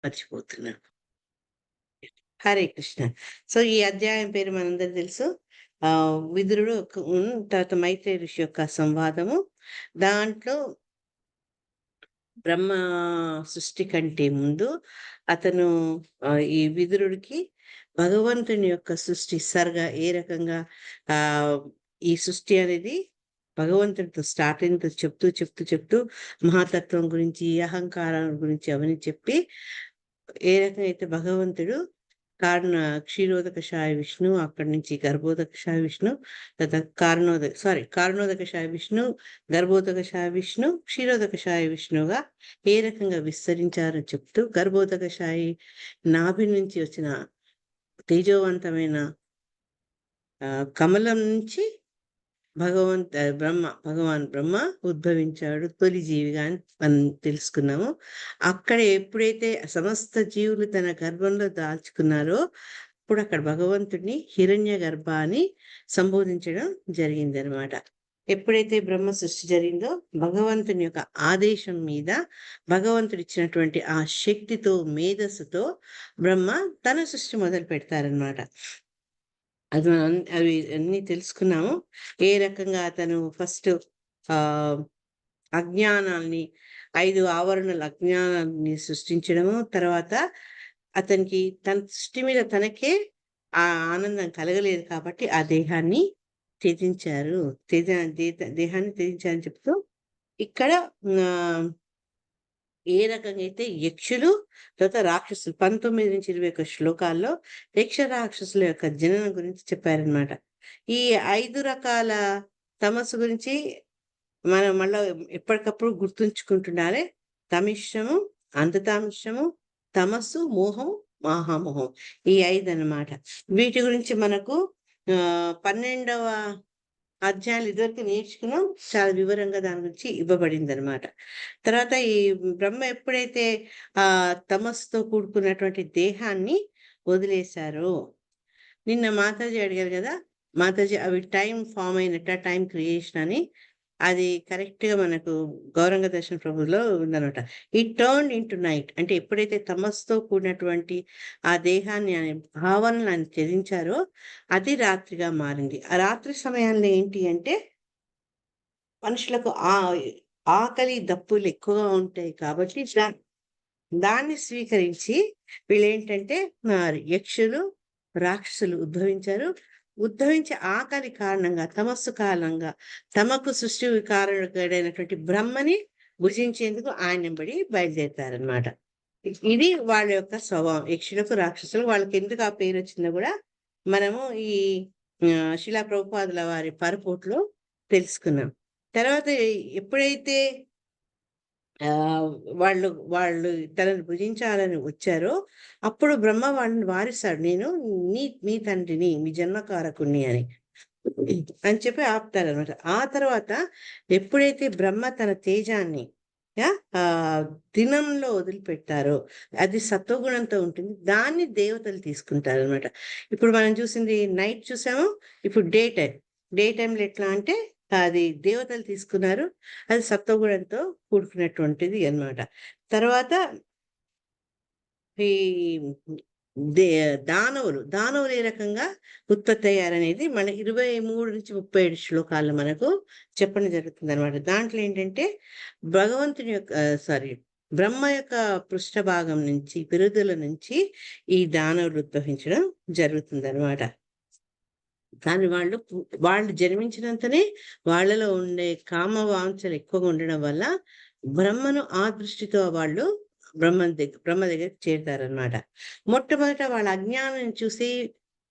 మర్చిపోతున్నాను. Hare Krishna. So, ఈ అధ్యాయం పేరు మనందరికి తెలుసు. విదురుడు తర్వాత మైత్రేయ ఋషి యొక్క సంవాదము. దాంట్లో బ్రహ్మ సృష్టి కంటే ముందు అతను ఈ విదురుడికి భగవంతుని యొక్క సృష్టి ఏ రకంగా ఆహ్, ఈ సృష్టి అనేది భగవంతుడితో స్టార్టింగ్‌తో చెప్తూ మహాతత్వం గురించి, అహంకారం గురించి అవన్నీ చెప్పి ఏ రకంగా అయితే భగవంతుడు కారణ క్షీరోదకషాయ విష్ణు, అక్కడి నుంచి గర్భోదకషాయ విష్ణు, తర్వాత కారణోదకషాయ విష్ణు, గర్భోదకషాయ విష్ణు, క్షీరోదకషాయ విష్ణువుగా ఏ రకంగా విస్తరించారో చెప్తూ, గర్భోదకషాయి నాభి నుంచి వచ్చిన తేజోవంతమైన కమలం నుంచి భగవాన్ బ్రహ్మ ఉద్భవించాడు తొలి జీవిగా అని మనం తెలుసుకున్నాము. అక్కడ ఎప్పుడైతే సమస్త జీవులు తన గర్భంలో దాల్చుకున్నారో అప్పుడు అక్కడ భగవంతుడిని హిరణ్య గర్భ అని సంబోధించడం జరిగిందనమాట. ఎప్పుడైతే బ్రహ్మ సృష్టి జరిగిందో భగవంతుని యొక్క ఆదేశం మీద భగవంతుడు ఇచ్చినటువంటి ఆ శక్తితో, మేధస్సుతో బ్రహ్మ తన సృష్టి మొదలు పెడతారనమాట. అది మనం అవి అన్నీ తెలుసుకున్నాము. ఏ రకంగా అతను ఫస్ట్ అజ్ఞానాన్ని 5 ఆవరణల అజ్ఞానాన్ని సృష్టించడము, తర్వాత అతనికి తన సృష్టి మీద తనకే ఆ ఆనందం కలగలేదు కాబట్టి ఆ దేహాన్ని త్యజించారు. దేహాన్ని త్యజించారని చెప్తూ ఇక్కడ ఏ రకంగా అయితే యక్షులు, తర్వాత రాక్షసులు 19-21 శ్లోకాల్లో యక్ష రాక్షసుల యొక్క జననం గురించి చెప్పారనమాట. ఈ 5 రకాల తమస్సు గురించి మనం మళ్ళా ఎప్పటికప్పుడు గుర్తుంచుకుంటుండాలి. తమిష్టము, అంధతామిష్టము, తమస్సు, మోహం, మహామోహం. ఈ 5 అన్నమాట. వీటి గురించి మనకు 12వ అధ్యాయాలు ఇదివరకు నేర్చుకున్నాం. చాలా వివరంగా దాని గురించి ఇవ్వబడిందనమాట. తర్వాత ఈ బ్రహ్మ ఎప్పుడైతే తమస్సుతో కూడుకున్నటువంటి దేహాన్ని వదిలేశారో, నిన్న మాతాజీ అడిగారు కదా, మాతాజీ అవి టైం ఫామ్ అయినట్ట, టైం క్రియేషన్ అని. అది కరెక్ట్‌గా మనకు గౌరంగ దర్శన ప్రభువులో ఉందనమాట. It turned into night. అంటే ఎప్పుడైతే తమస్సుతో కూడినటువంటి ఆ దేహాన్ని అనే భావనలు ఆయన త్యజించారో అది రాత్రిగా మారింది. ఆ రాత్రి సమయాల్లో ఏంటి అంటే మనుషులకు ఆకలి, దప్పులు ఎక్కువగా ఉంటాయి కాబట్టి దాన్ని స్వీకరించి వీళ్ళేంటంటే యక్షులు, రాక్షసులు ఉద్భవించారు. ఉద్భవించే ఆకలి కారణంగా, తమస్సు కారణంగా తమకు సృష్టి కారణుడైనటువంటి బ్రహ్మని భుజించేందుకు ఆయనెంబడి బయలుదేరుతారనమాట. ఇది వాళ్ళ యొక్క స్వభావం. యక్షులకు, రాక్షసులకు వాళ్ళకి ఎందుకు ఆ పేరు వచ్చిందో కూడా మనము ఈ శిలా ప్రభుపాదుల వారి పరపోట్లో తెలుసుకున్నాం. తర్వాత ఎప్పుడైతే వాళ్ళు వాళ్ళు తనను భుజించాలని వచ్చారో అప్పుడు బ్రహ్మ వాళ్ళని వారిస్తాడు. నేను మీ తండ్రిని, మీ జన్మకారకుణ్ణి అని చెప్పి ఆపుతారనమాట. ఆ తర్వాత ఎప్పుడైతే బ్రహ్మ తన తేజాన్ని దినంలో వదిలిపెట్టారో అది సత్వగుణంతో ఉంటుంది. దాన్ని దేవతలు తీసుకుంటారనమాట. ఇప్పుడు మనం చూసింది నైట్ చూసాము. ఇప్పుడు డే టైంలో ఎట్లా అంటే అది దేవతలు తీసుకున్నారు. అది సత్వగుణంతో కూడుకున్నటువంటిది అన్నమాట. తర్వాత ఈ దానవులు ఏ రకంగా ఉత్పత్తి అయ్యారనేది మన 23-37 శ్లోకాల్లో మనకు చెప్పడం జరుగుతుందనమాట. దాంట్లో ఏంటంటే భగవంతుని యొక్క బ్రహ్మ యొక్క పృష్ఠభాగం నుంచి, పిరుదుల నుంచి ఈ దానవులు ఉద్భవించడం జరుగుతుందనమాట. కానీ వాళ్ళు జన్మించినంతనే వాళ్ళలో ఉండే కామ వాంఛలు ఎక్కువగా ఉండడం వల్ల బ్రహ్మను ఆ దృష్టితో వాళ్ళు బ్రహ్మ దగ్గరికి చేరుతారనమాట. మొట్టమొదట వాళ్ళ అజ్ఞానం చూసి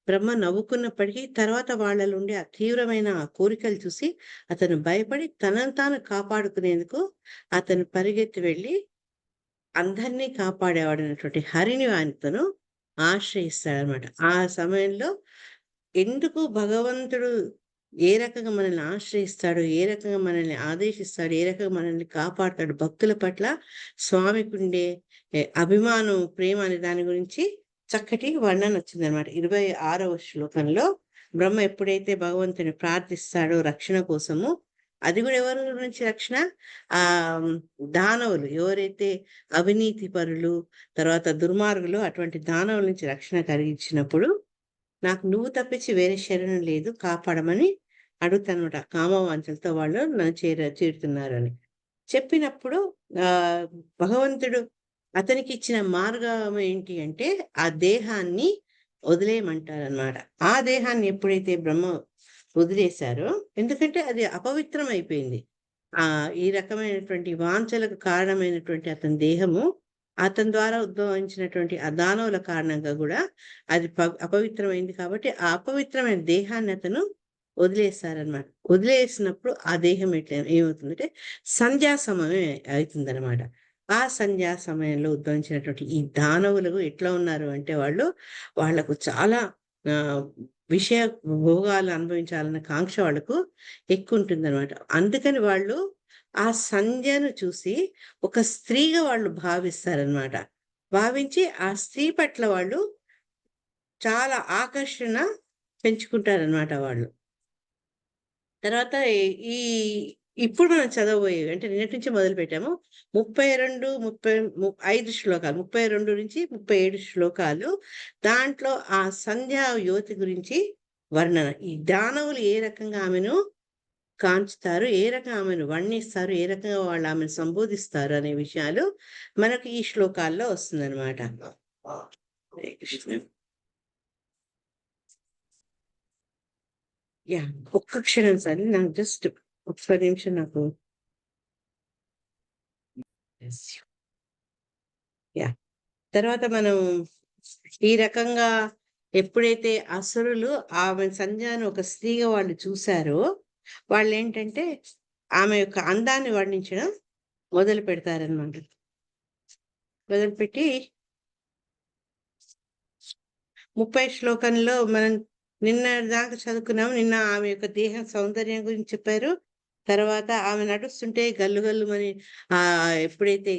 బ్రహ్మ నవ్వుకున్నప్పటికీ తర్వాత వాళ్ళలో ఉండే ఆ తీవ్రమైన కోరికలు చూసి అతను భయపడి తనను తాను కాపాడుకునేందుకు అతను పరిగెత్తి వెళ్ళి అందరినీ కాపాడేవాడైనటువంటి హరిని ఆయనతోను ఆశ్రయిస్తాడనమాట. ఆ సమయంలో ఎందుకు భగవంతుడు ఏ రకంగా మనల్ని ఆశ్రయిస్తాడు, ఏ రకంగా మనల్ని ఆదేశిస్తాడు, ఏ రకంగా మనల్ని కాపాడతాడు, భక్తుల పట్ల స్వామికుండే అభిమానం, ప్రేమ అనే దాని గురించి చక్కటి వర్ణన వచ్చిందనమాట. 26వ శ్లోకంలో బ్రహ్మ ఎప్పుడైతే భగవంతుని ప్రార్థిస్తాడో రక్షణ కోసము, అది కూడా ఎవరి నుంచి రక్షణ? ఆహ్, దానవులు ఎవరైతే అవినీతి పరులు, తర్వాత దుర్మార్గులు అటువంటి దానవుల నుంచి రక్షణ కలిగించినప్పుడు, నాకు నువ్వు తప్పించి వేరే శరణం లేదు కాపాడమని అడుగుతానమాట. కామవాంఛలతో వాళ్ళు నన్ను చేరుతున్నారని. చెప్పినప్పుడు ఆహ్, భగవంతుడు అతనికిచ్చిన మార్గం ఏంటి అంటే, ఆ దేహాన్ని వదిలేయమంటారనమాట. ఆ దేహాన్ని ఎప్పుడైతే బ్రహ్మ వదిలేశారో, ఎందుకంటే అది అపవిత్రమైపోయింది. ఈ రకమైనటువంటి వాంఛలకు కారణమైనటువంటి అతని దేహము, అతని ద్వారా ఉద్భవించినటువంటి ఆ దానవుల కారణంగా గూడా అది అపవిత్రమైంది కాబట్టి, ఆ అపవిత్రమైన దేహాన్ని అతను వదిలేస్తారనమాట. వదిలేసినప్పుడు ఆ దేహం ఏమవుతుందంటే సంధ్యా సమయం అయితుందనమాట. ఆ సంధ్యా సమయంలో ఉద్భవించినటువంటి ఈ దానవులు ఎట్లా ఉన్నారు అంటే వాళ్ళకు చాలా ఆహ్, విషయ భోగాలు అనుభవించాలన్న కాంక్ష వాళ్ళకు ఎక్కువుంటుందనమాట. అందుకని వాళ్ళు ఆ సంధ్యను చూసి ఒక స్త్రీగా వాళ్ళు భావిస్తారనమాట. భావించి ఆ స్త్రీ పట్ల వాళ్ళు చాలా ఆకర్షణ పెంచుకుంటారనమాట వాళ్ళు. తర్వాత ఈ ఇప్పుడు మనం చదవబోయేవి అంటే నిన్నటి నుంచి మొదలుపెట్టాము. 32, 5 శ్లోకాలు. 32-37 శ్లోకాలు. దాంట్లో ఆ సంధ్యా యువతి గురించి వర్ణన. ఈ దానవులు ఏ రకంగా ఆమెను కాంచుతారు, ఏ రకంగా ఆమెను వర్ణిస్తారు, ఏ రకంగా వాళ్ళు ఆమెను సంబోధిస్తారు అనే విషయాలు మనకు ఈ శ్లోకాల్లో వస్తుందన్నమాట. హరే కృష్ణ. యాహ్! ఒక్క క్షణం సార్. నాకు జస్ట్ ఒక్క నిమిషం నాకు యెస్. యాహ్! తర్వాత మనం ఈ రకంగా ఎప్పుడైతే అసురులు ఆమె సంధ్యను ఒక స్త్రీగా వాళ్ళు చూసారో, వాళ్ళేంటంటే ఆమె యొక్క అందాన్ని వర్ణించడం మొదలు పెడతారనమాట. మొదలుపెట్టి 30 శ్లోకంలో మనం నిన్నటిదాకా చదువుకున్నాము. నిన్న ఆమె యొక్క దేహ సౌందర్యం గురించి చెప్పారు. తర్వాత ఆమె నడుస్తుంటే గల్లు గల్లుమని ఎప్పుడైతే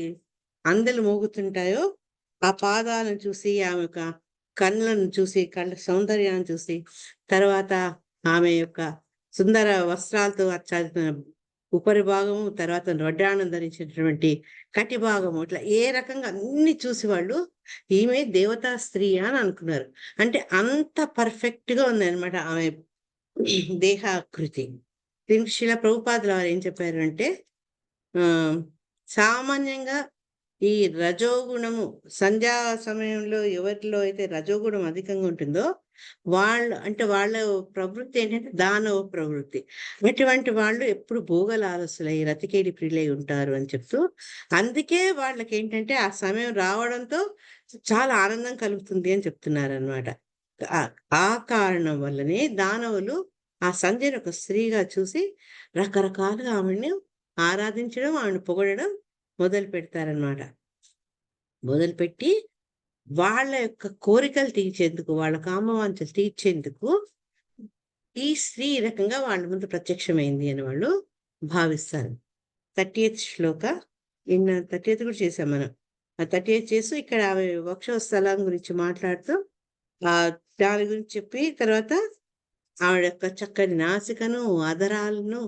అందెలు మోగుతుంటాయో, ఆ పాదాలను చూసి, ఆమె యొక్క కళ్ళను చూసి, కళ్ళ సౌందర్యాన్ని చూసి, తర్వాత ఆమె యొక్క సుందర వస్త్రాలతో ఆచ్ఛాదిత ఉపరి భాగము, తర్వాత వడ్డాణం ధరించినటువంటి కటి భాగము, ఇట్లా ఏ రకంగా అన్నీ చూసి వాళ్ళు ఈమె దేవతా స్త్రీ అని అనుకున్నారు. అంటే అంత పర్ఫెక్ట్‌గా ఉందనమాట ఆమె దేహాకృతి. దీనికి శిల ప్రభుపాదుల వారు ఏం చెప్పారు అంటే ఆహ్, సామాన్యంగా ఈ రజోగుణము సంధ్యా సమయంలో ఎవరిలో అయితే రజోగుణం అధికంగా ఉంటుందో, వాళ్ళ ప్రవృత్తి ఏంటంటే దానవ ప్రవృత్తి. అటువంటి వాళ్ళు ఎప్పుడు భోగలాలసులై, రతికేడి ప్రియులై ఉంటారు అని చెప్తూ, అందుకే వాళ్ళకేంటంటే ఆ సమయం రావడంతో చాలా ఆనందం కలుగుతుంది అని చెప్తున్నారనమాట. ఆహ్, ఆ కారణం వల్లనే దానవులు ఆ సంధ్యను ఒక స్త్రీగా చూసి రకరకాలుగా ఆమెను ఆరాధించడం, ఆమెను పొగడడం మొదలు పెడతారనమాట. మొదలుపెట్టి వాళ్ళ యొక్క కోరికలు తీర్చేందుకు, వాళ్ళ కామవాంఛలు తీర్చేందుకు ఈ స్త్రీ ఈ రకంగా వాళ్ళ ముందు ప్రత్యక్షమైంది అని వాళ్ళు భావిస్తారు. 30థ్ శ్లోక నిన్న 30థ్ కూడా చేసాం మనం. ఆ 30థ్ చేసి ఇక్కడ ఆమె వక్షస్థలం గురించి మాట్లాడుతూ ఆహ్, దాని గురించి చెప్పి తర్వాత ఆవిడ యొక్క చక్కని నాసికను, అధరాలను,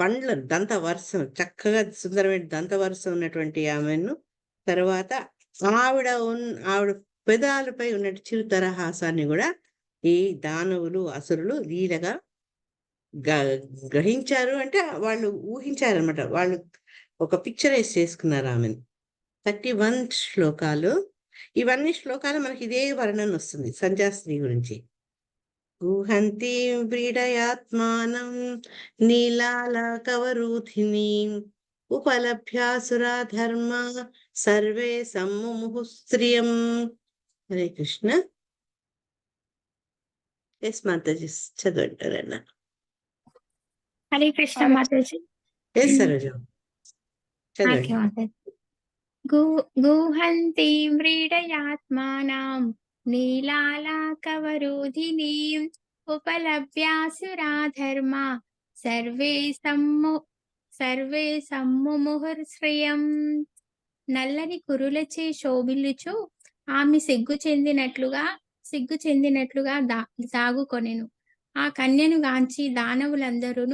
పండ్ల దంత వరసం చక్కగా సుందరమైన దంత వరసం ఉన్నటువంటి ఆమెను, తర్వాత ఆవిడ ఆవిడ పెదాలపై ఉన్నటి చిరుతరహాసాన్ని గూడా ఈ దానవులు, అసురులు లీలగా గ గ్రహించారు అంటే వాళ్ళు ఊహించారనమాట. వాళ్ళు ఒక పిక్చరైజ్ చేసుకున్నారు ఆమెని. 31 శ్లోకాలు. ఇవన్నీ శ్లోకాలు మనకి ఇదే వర్ణనొస్తుంది సంధ్యాస్త్రీ గురించి. గుహంతీం వ్రీడయాత్మానం నీలాలకవరూధినీం ఉపలభ్యాసురా ధర్మా సర్వే సమ్ముముహు స్త్రియం. హరే కృష్ణ. ఎస్ మాతాజీ చదవండి ఎవరైనా. హరే కృష్ణ మాతాజీ. ఎస్ సరోజ ఓకే చదవండి. మాతాజీ. గుహంతి వ్రీడయాత్మానాం నీలాలాకవరోధినీం ఉపలభ్యాసురా ధర్మా సర్వే సమ్ముముహుర్శ్రియం. నల్లని కురులచే శోభిల్లుచు ఆమె సిగ్గు చెందినట్లుగా దాగుకొనెను. ఆ కన్యను గాంచి దానవులందరూ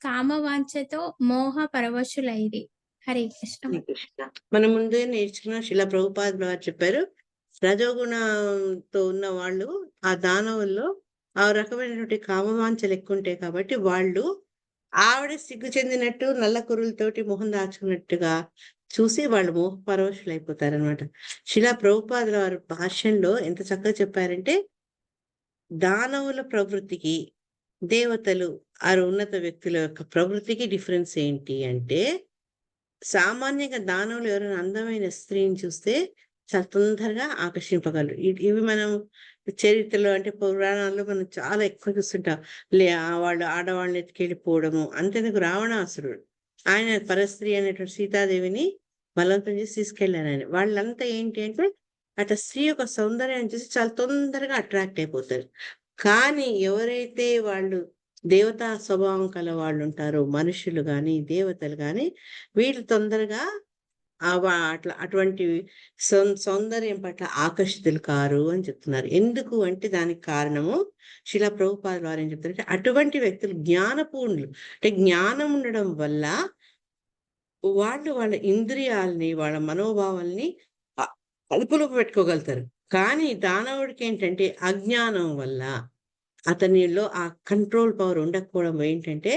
కామవాంఛతో మోహ పరవశులైరి. హరే కృష్ణ. హరే కృష్ణ. మనం ముందే నేర్చుకున్న శిలా ప్రభుపాదుల వారు చెప్పారు, రజోగుణంతో ఉన్న వాళ్ళు ఆ దానవుల్లో ఆ రకమైనటువంటి కామవాంఛలు ఎక్కువ ఉంటాయి కాబట్టి వాళ్ళు ఆవిడ సిగ్గు చెందినట్టు నల్ల కురులతోటి మొహం దాచుకున్నట్టుగా చూసి వాళ్ళు మోహ పరవశులైపోతారనమాట. శిలా ప్రభుపాదుల వారు భాష్యంలో ఎంత చక్కగా చెప్పారంటే, దానవుల ప్రవృత్తికి దేవతలు ఉన్నత వ్యక్తుల యొక్క ప్రవృత్తికి డిఫరెన్స్ ఏంటి అంటే, సామాన్యంగా దానవులు ఎవరైనా అందమైన స్త్రీని చూస్తే చాలా తొందరగా ఆకర్షింపగలరు. ఇవి మనం చరిత్రలో అంటే పురాణాల్లో మనం చాలా ఎక్కువ చూస్తుంటాం. వాళ్ళు ఆడవాళ్ళని ఎత్తుకెళ్ళిపోవడము. అంతెందుకు రావణాసురుడు ఆయన పరస్త్రీ అనేటువంటి సీతాదేవిని బలవంతం చేసి తీసుకెళ్లారు ఆయన. వాళ్ళంతా ఏంటి అంటే అట్లా స్త్రీ యొక్క సౌందర్యాన్ని చూసి చాలా తొందరగా అట్రాక్ట్ అయిపోతారు. కానీ ఎవరైతే వాళ్ళు దేవతా స్వభావం కల వాళ్ళు ఉంటారో, మనుషులు గాని దేవతలు గాని, వీళ్ళు తొందరగా అటువంటి సౌందర్యం పట్ల ఆకర్షితులు కారు అని చెప్తున్నారు. ఎందుకు అంటే దానికి కారణము శిలా ప్రభుపాదుల వారు ఏం చెప్తారంటే, అటువంటి వ్యక్తులు జ్ఞానపూర్ణులు. అంటే జ్ఞానం ఉండడం వల్ల వాళ్ళు వాళ్ళ ఇంద్రియాలని, వాళ్ళ మనోభావాల్ని అదుపులో పెట్టుకోగలుగుతారు. కానీ దానవుడికి ఏంటంటే అజ్ఞానం వల్ల అతనిలో ఆ కంట్రోల్ పవర్ ఉండకపోవడం ఏంటంటే,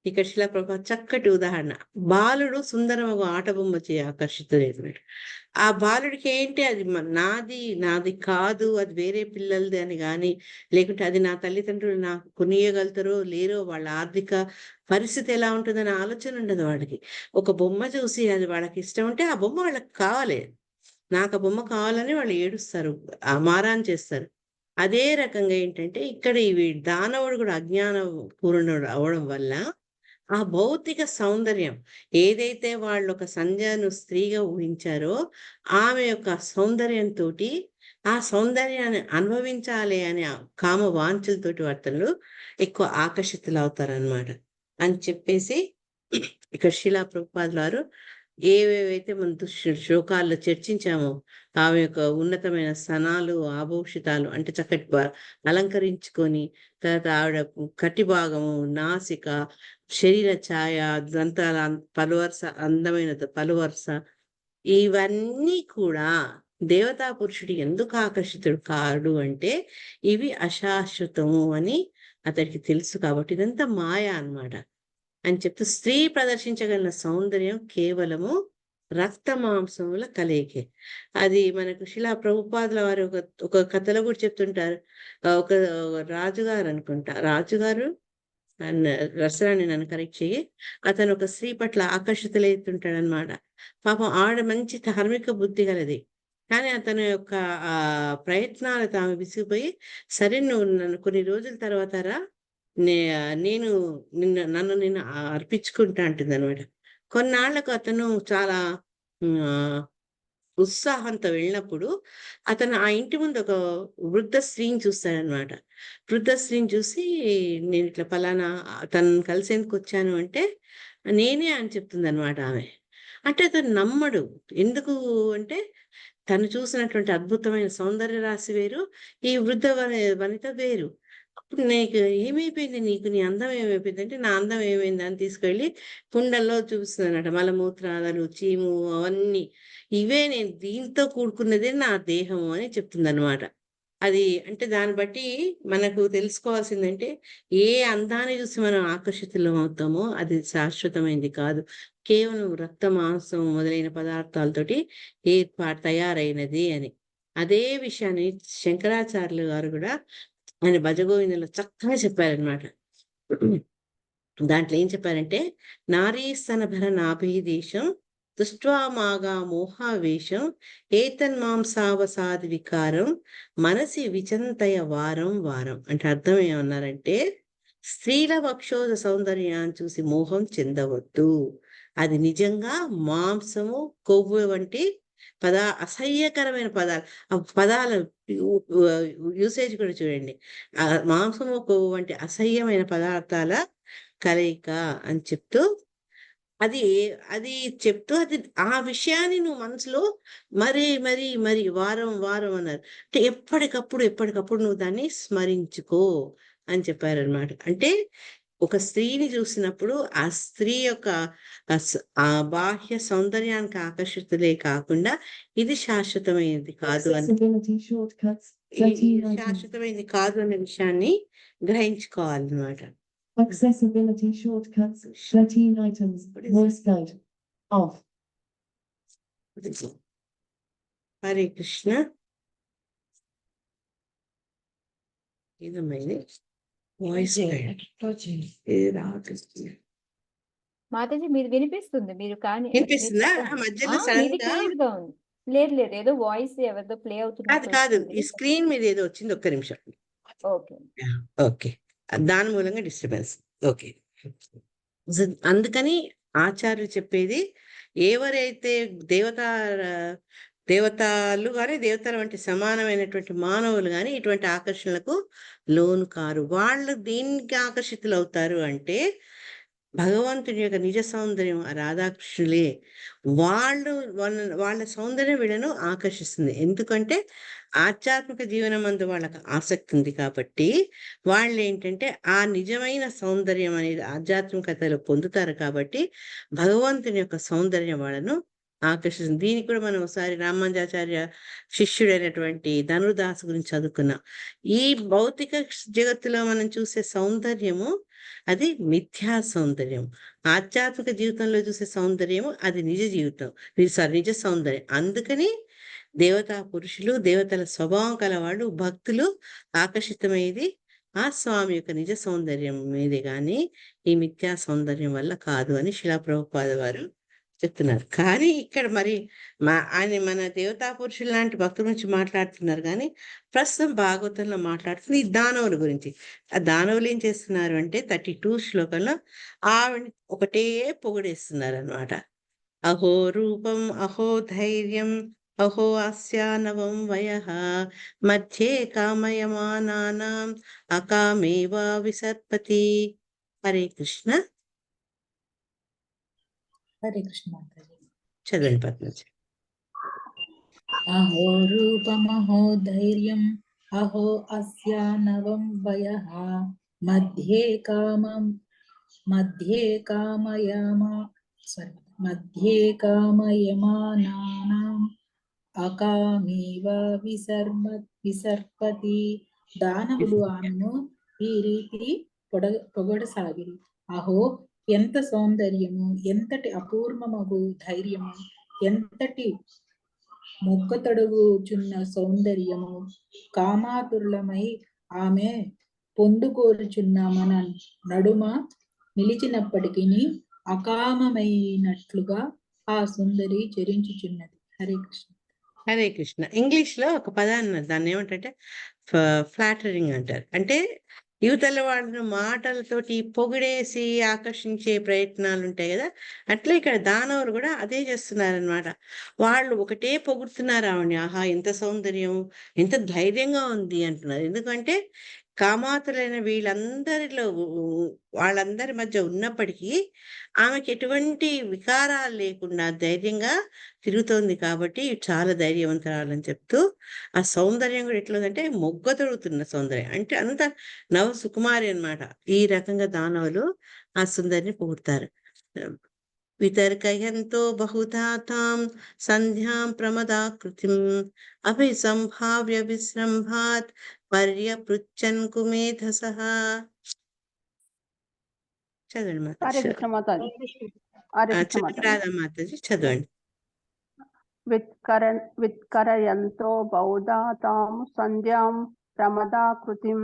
ఇక్కడ శిలాప్రభుపాద చక్కటి ఉదాహరణ. బాలుడు సుందరమగు ఆట బొమ్మ చే ఆకర్షితుడైతున్నాడు. ఆ బాలుడికి ఏంటి అది నాది కాదు, అది వేరే పిల్లలది అని గాని, లేకుంటే అది నా తల్లిదండ్రులు నాకు కొనియగలుగుతారో లేరో, వాళ్ళ ఆర్థిక పరిస్థితి ఎలా ఉంటుందనే ఆలోచన ఉండదు వాడికి. ఒక బొమ్మ చూసి అది వాళ్ళకి ఇష్టం ఉంటే ఆ బొమ్మ వాళ్ళకి కావాలి. నాకు ఆ బొమ్మ కావాలని వాళ్ళు ఏడుస్తారు, మారాన్ చేస్తారు. అదే రకంగా ఏంటంటే ఇక్కడ దానవుడు కూడా అజ్ఞాన పూర్ణుడు అవడం వల్ల ఆ భౌతిక సౌందర్యం ఏదైతే వాళ్ళు ఒక సంధ్యను స్త్రీగా ఊహించారో, ఆమె యొక్క సౌందర్యంతోటి ఆ సౌందర్యాన్ని అనుభవించాలి అనే కామ వాంఛలతోటి అతను ఎక్కువ ఆకర్షితులవుతారనమాట. అని చెప్పేసి ఇక్కడ శిలా ప్రభుపాదుల వారు ఏవేవైతే మనం శ్లోకాల్లో చర్చించామో, ఆమె యొక్క ఉన్నతమైన సనాలు, ఆభూషితాలు అంటే చక్కటి అలంకరించుకొని, తర్వాత ఆవిడ కటి భాగము, నాసిక, శరీర ఛాయ, దంతాల పలువరస, అందమైన పలువరస, ఇవన్నీ కూడా దేవతా పురుషుడు ఎందుకు ఆకర్షితుడు కాడు అంటే, ఇవి అశాశ్వతము అని అతడికి తెలుసు కాబట్టి ఇదంతా మాయ అన్నమాట. అని చెప్తూ స్త్రీ ప్రదర్శించగలిగిన సౌందర్యం కేవలము రక్త మాంసముల కలయికే. అది మనకు శిలా ప్రభుపాదుల వారు ఒక కథలో కూడా చెప్తుంటారు. ఒక రాజుగారు అనుకుంటా, రాజుగారు రసరాని నన్ను కరెక్ట్ చెయ్యి, అతను ఒక స్త్రీ పట్ల ఆకర్షితులైతుంటాడనమాట. పాపం ఆవిడ మంచి ధార్మిక బుద్ధి గలది. కానీ అతని యొక్క ప్రయత్నాలతో ఆమె విసిగిపోయి, సరే నువ్వు నన్ను కొన్ని రోజుల తర్వాత రా, నేను నన్ను నేను అర్పించుకుంటా అంటుందనమాట. కొన్నాళ్లకు అతను చాలా ఉత్సాహంతో వెళ్ళినప్పుడు అతను ఆ ఇంటి ముందు ఒక వృద్ధ స్త్రీని చూస్తాడనమాట. వృద్ధ స్త్రీని చూసి, నేను ఇట్లా పలానా తనని కలిసేందుకు వచ్చాను అంటే, నేనే అని చెప్తుందనమాట ఆమె. అంటే అతను నమ్మడు. ఎందుకు అంటే తను చూసినటువంటి అద్భుతమైన సౌందర్య రాశి వేరు, ఈ వృద్ధ వనిత వేరు. అప్పుడు నీకు ఏమైపోయింది, నీకు నీ అందం ఏమైపోయింది అంటే, నా అందం ఏమైంది అని తీసుకెళ్ళి కుండల్లో చూపిస్తుందన్నమాట. మలమూత్రాలు, చీము అవన్నీ ఇవే, నేను దీంతో కూడుకున్నదే నా దేహము అని చెప్తుందన్నమాట. అది అంటే దాన్ని బట్టి మనకు తెలుసుకోవాల్సిందంటే, ఏ అందాన్ని చూసి మనం ఆకర్షితులం అవుతామో అది శాశ్వతమైంది కాదు. కేవలం రక్త మాంసం మొదలైన పదార్థాలతోటి తయారైనది అని. అదే విషయాన్ని శంకరాచార్యులు గారు కూడా ఆయన భజగోవిందంలో చక్కగా చెప్పారనమాట. దాంట్లో ఏం చెప్పారంటే, నారీస్తనభర నాభీదేశం దృష్ట్వా మాగా మోహావేశం ఏతన్మాంసావసాది వికారం మనసి విచంతయ వారం వారం. అంటే అర్థం ఏమన్నారంటే, స్త్రీల వక్షోజ సౌందర్యాన్ని చూసి మోహం చెందవద్దు. అది నిజంగా మాంసము, కొవ్వు వంటి అసహ్యకరమైన పదాలు. ఆ పదాల యూసేజ్ కూడా చూడండి. మాంసము, కొవ్వు వంటి అసహ్యమైన పదార్థాల కలయిక అని చెప్తూ, అది అది చెప్తూ అది ఆ విషయాన్ని నువ్వు మనసులో మరి వారం వారం అన్నారు. అంటే ఎప్పటికప్పుడు నువ్వు దాన్ని స్మరించుకో అని చెప్పారనమాట. అంటే ఒక స్త్రీని చూసినప్పుడు ఆ స్త్రీ యొక్క ఆ బాహ్య సౌందర్యానికి ఆకర్షితులే కాకుండా ఇది శాశ్వతమైనది కాదు అని Accessibility shortcuts. ఇది 13 items. శాశ్వతమైనది కాదు అనే విషయాన్ని గ్రహించుకోవాలన్నమాట. Accessibility shortcuts. 13 items. Voice guide. Off. Hare Krishna. ఇదమైంది వాయిస్ గైడ్. ఇది రావట్లేదు. మాతాజీ మీరు వినిపిస్తుంది మీరు కానీ వినిపిస్తుందా? మధ్యలో సడన్ మీది గా క్లియర్ గా ఉంది. లేదు లేదు ఏదో వాయిస్ ఎవరిదో ప్లే కాదు అవుతున్నట్టు కాదు, ఈ వస్తుంది. స్క్రీన్ మీద ఏదో వచ్చింది, ఒక్క నిమిషం. ఓకే ఓకే, దాని మూలంగా డిస్టర్బెన్స్. ఓకే, అందుకని ఆచార్యులు చెప్పేది, ఎవరైతే దేవతలు కానీ దేవతల వంటి సమానమైనటువంటి మానవులు కానీ ఇటువంటి ఆకర్షణలకు లోను కారు. వాళ్ళు దేనికి ఆకర్షితులు అవుతారు అంటే భగవంతుని యొక్క నిజ సౌందర్యం, ఆ రాధాకృష్ణులే. వాళ్ళ సౌందర్యం వీళ్ళను ఆకర్షిస్తుంది. ఎందుకంటే ఆధ్యాత్మిక జీవనం అందు వాళ్ళకి ఆసక్తి ఉంది కాబట్టి వాళ్ళు ఏంటంటే ఆ నిజమైన సౌందర్యం అనేది ఆధ్యాత్మికతలో పొందుతారు కాబట్టి భగవంతుని యొక్క సౌందర్యం వాళ్ళను ఆకర్షిస్తుంది. దీనికి కూడా మనం ఒకసారి రామానుజాచార్య శిష్యుడైనటువంటి ధనుర్దాస్ గురించి చదువుకున్నాం. ఈ భౌతిక జగత్తులో మనం చూసే సౌందర్యము అది మిథ్యా సౌందర్యం. ఆధ్యాత్మిక జీవితంలో చూసే సౌందర్యము అది నిజ జీవితం, నిజ సౌందర్యం. అందుకని దేవతా పురుషులు, దేవతల స్వభావం కలవాళ్ళు, భక్తులు ఆకర్షితమయ్యేది ఆ స్వామి యొక్క నిజ సౌందర్యం మీదే కానీ ఈ మిథ్యా సౌందర్యం వల్ల కాదు అని శిలా ప్రభుపాద వారు చెప్తున్నారు. కానీ ఇక్కడ మరి ఆయన మన దేవతా పురుషులు లాంటి భక్తుల గురించి మాట్లాడుతున్నారు, కానీ ప్రస్తుతం భాగవతంలో మాట్లాడుతుంది ఈ దానవుల గురించి. ఆ దానవులు ఏం చేస్తున్నారు అంటే 32 శ్లోకంలో ఆవిడ ఒకటే పొగిడేస్తున్నారు అనమాట. అహో రూపం, అహో ధైర్యం, అహో అస్యానవం వయః, మధ్యే కామయమానానాం అకామేవా విసర్పతి. హరే కృష్ణ. హరే కృష్ణ మాతాజీ. చదవండి పద్మజ. అహో రూపమహో ధైర్యం, అహో అస్యానవం వయః, మధ్యే కామయమానానాం అకామేవ విసర్పతి. దానవులు ఆమెను ఈ రీతి పొగడసాగిరి. అహో ఎంత సౌందర్యము, ఎంతటి అపూర్వమగు ధైర్యము, ఎంతటి మొగ్గతొడుగుచున్న సౌందర్యము. కామాతురులమై ఆమె పొందుకోరుచున్న మన నడుమ నిలిచినప్పటికీ అకామమైనట్లుగా ఆ సుందరి చరించుచున్నది. హరే కృష్ణ. హరే కృష్ణ. ఇంగ్లీష్ లో ఒక పదాన్ని ఉన్నారు, దాన్ని ఏమంటే ఫ్లాటరింగ్ అంటారు. అంటే యువతల వాళ్ళను మాటలతోటి పొగిడేసి ఆకర్షించే ప్రయత్నాలు ఉంటాయి కదా, అట్లే ఇక్కడ దానవులు కూడా అదే చేస్తున్నారనమాట. వాళ్ళు ఒకటే పొగుడుతున్నారు ఆవిడని, ఆహా ఎంత సౌందర్యం, ఎంత ధైర్యంగా ఉంది అంటున్నారు. ఎందుకంటే కామాతులైన వాళ్ళందరి మధ్య ఉన్నప్పటికీ ఆమెకి ఎటువంటి వికారాలు లేకుండా ధైర్యంగా తిరుగుతోంది కాబట్టి చాలా ధైర్యవంతురాలని చెప్తూ, ఆ సౌందర్యం కూడా ఎట్లుందంటే మొగ్గ తొడుగుతున్న సౌందర్యం, అంటే అంత నవ సుకుమారి అన్నమాట. ఈ రకంగా దానవులు ఆ సుందరిని పొగుడతారు. వితర్కయంతో బహుధా తాం సంధ్యాం ప్రమదాకృతిం అభిసంభావ్య విశ్రంభాత్ పర్యపృచ్చన్ కుమేధసః. చదవండి హరే మాతాజీ. కృష్ణ మాతాజీ. హరే కృష్ణ చదవండి మాతాజీ. రాధా మాతాజీ, చదవండి. విత్కరయంతో బౌధా తాం సంధ్యాం ప్రమదాకృతిం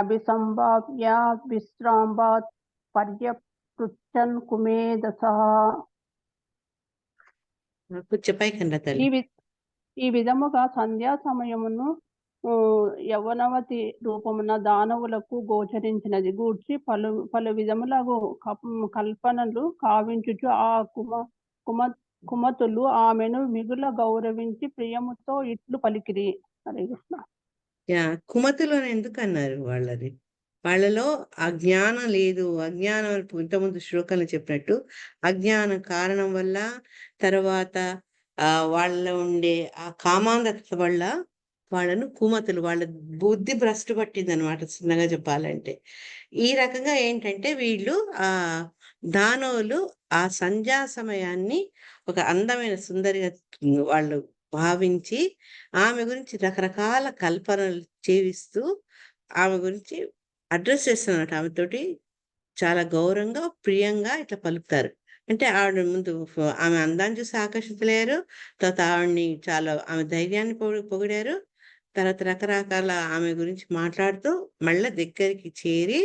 అభిసంభావ్య విశ్రాంబాత్ పర్యపృచ్చన్ కుమేధసః. కూర్చోపైకండి తల్లి. ఈ విధముగా సంధ్యా సమయమును యవనవతి రూపమున దానవులకు గోచరించినది గూర్చి పలు విధములకు కల్పనలు కావించుచు ఆ కుమతులు ఆమెను మిగుల గౌరవించి ప్రియముతో ఇట్లు పలికిరి. హరే కృష్ణ. కుమతులు అని ఎందుకు అన్నారు? వాళ్ళలో అజ్ఞానం లేదు. అజ్ఞానం ఇంతకుముందు శ్లోకంలో చెప్పినట్టు అజ్ఞానం కారణం వల్ల, తర్వాత వాళ్ళ ఉండే ఆ కామాంధత వల్ల వాళ్ళను కుమతులు, వాళ్ళ బుద్ధి భ్రష్టు పట్టిందనమాట చిన్నగా చెప్పాలంటే. ఈ రకంగా ఏంటంటే వీళ్ళు ఆ దానవులు ఆ సంధ్యా సమయాన్ని ఒక అందమైన సుందరిగా వాళ్ళు భావించి ఆమె గురించి రకరకాల కల్పనలు చేవిస్తూ ఆమె గురించి అడ్రస్ చేస్తున్నమాట. ఆమెతోటి చాలా గౌరవంగా, ప్రియంగా ఇట్లా పలుకుతారు. అంటే ఆవిడ ముందు ఆమె అందాన్ని చూసి ఆకర్షితులయ్యారు. తర్వాత ఆవిడని చాలా ఆమె ధైర్యాన్ని పొగిడారు. తర్వాత రకరకాల ఆమె గురించి మాట్లాడుతూ మళ్ళా దగ్గరికి చేరి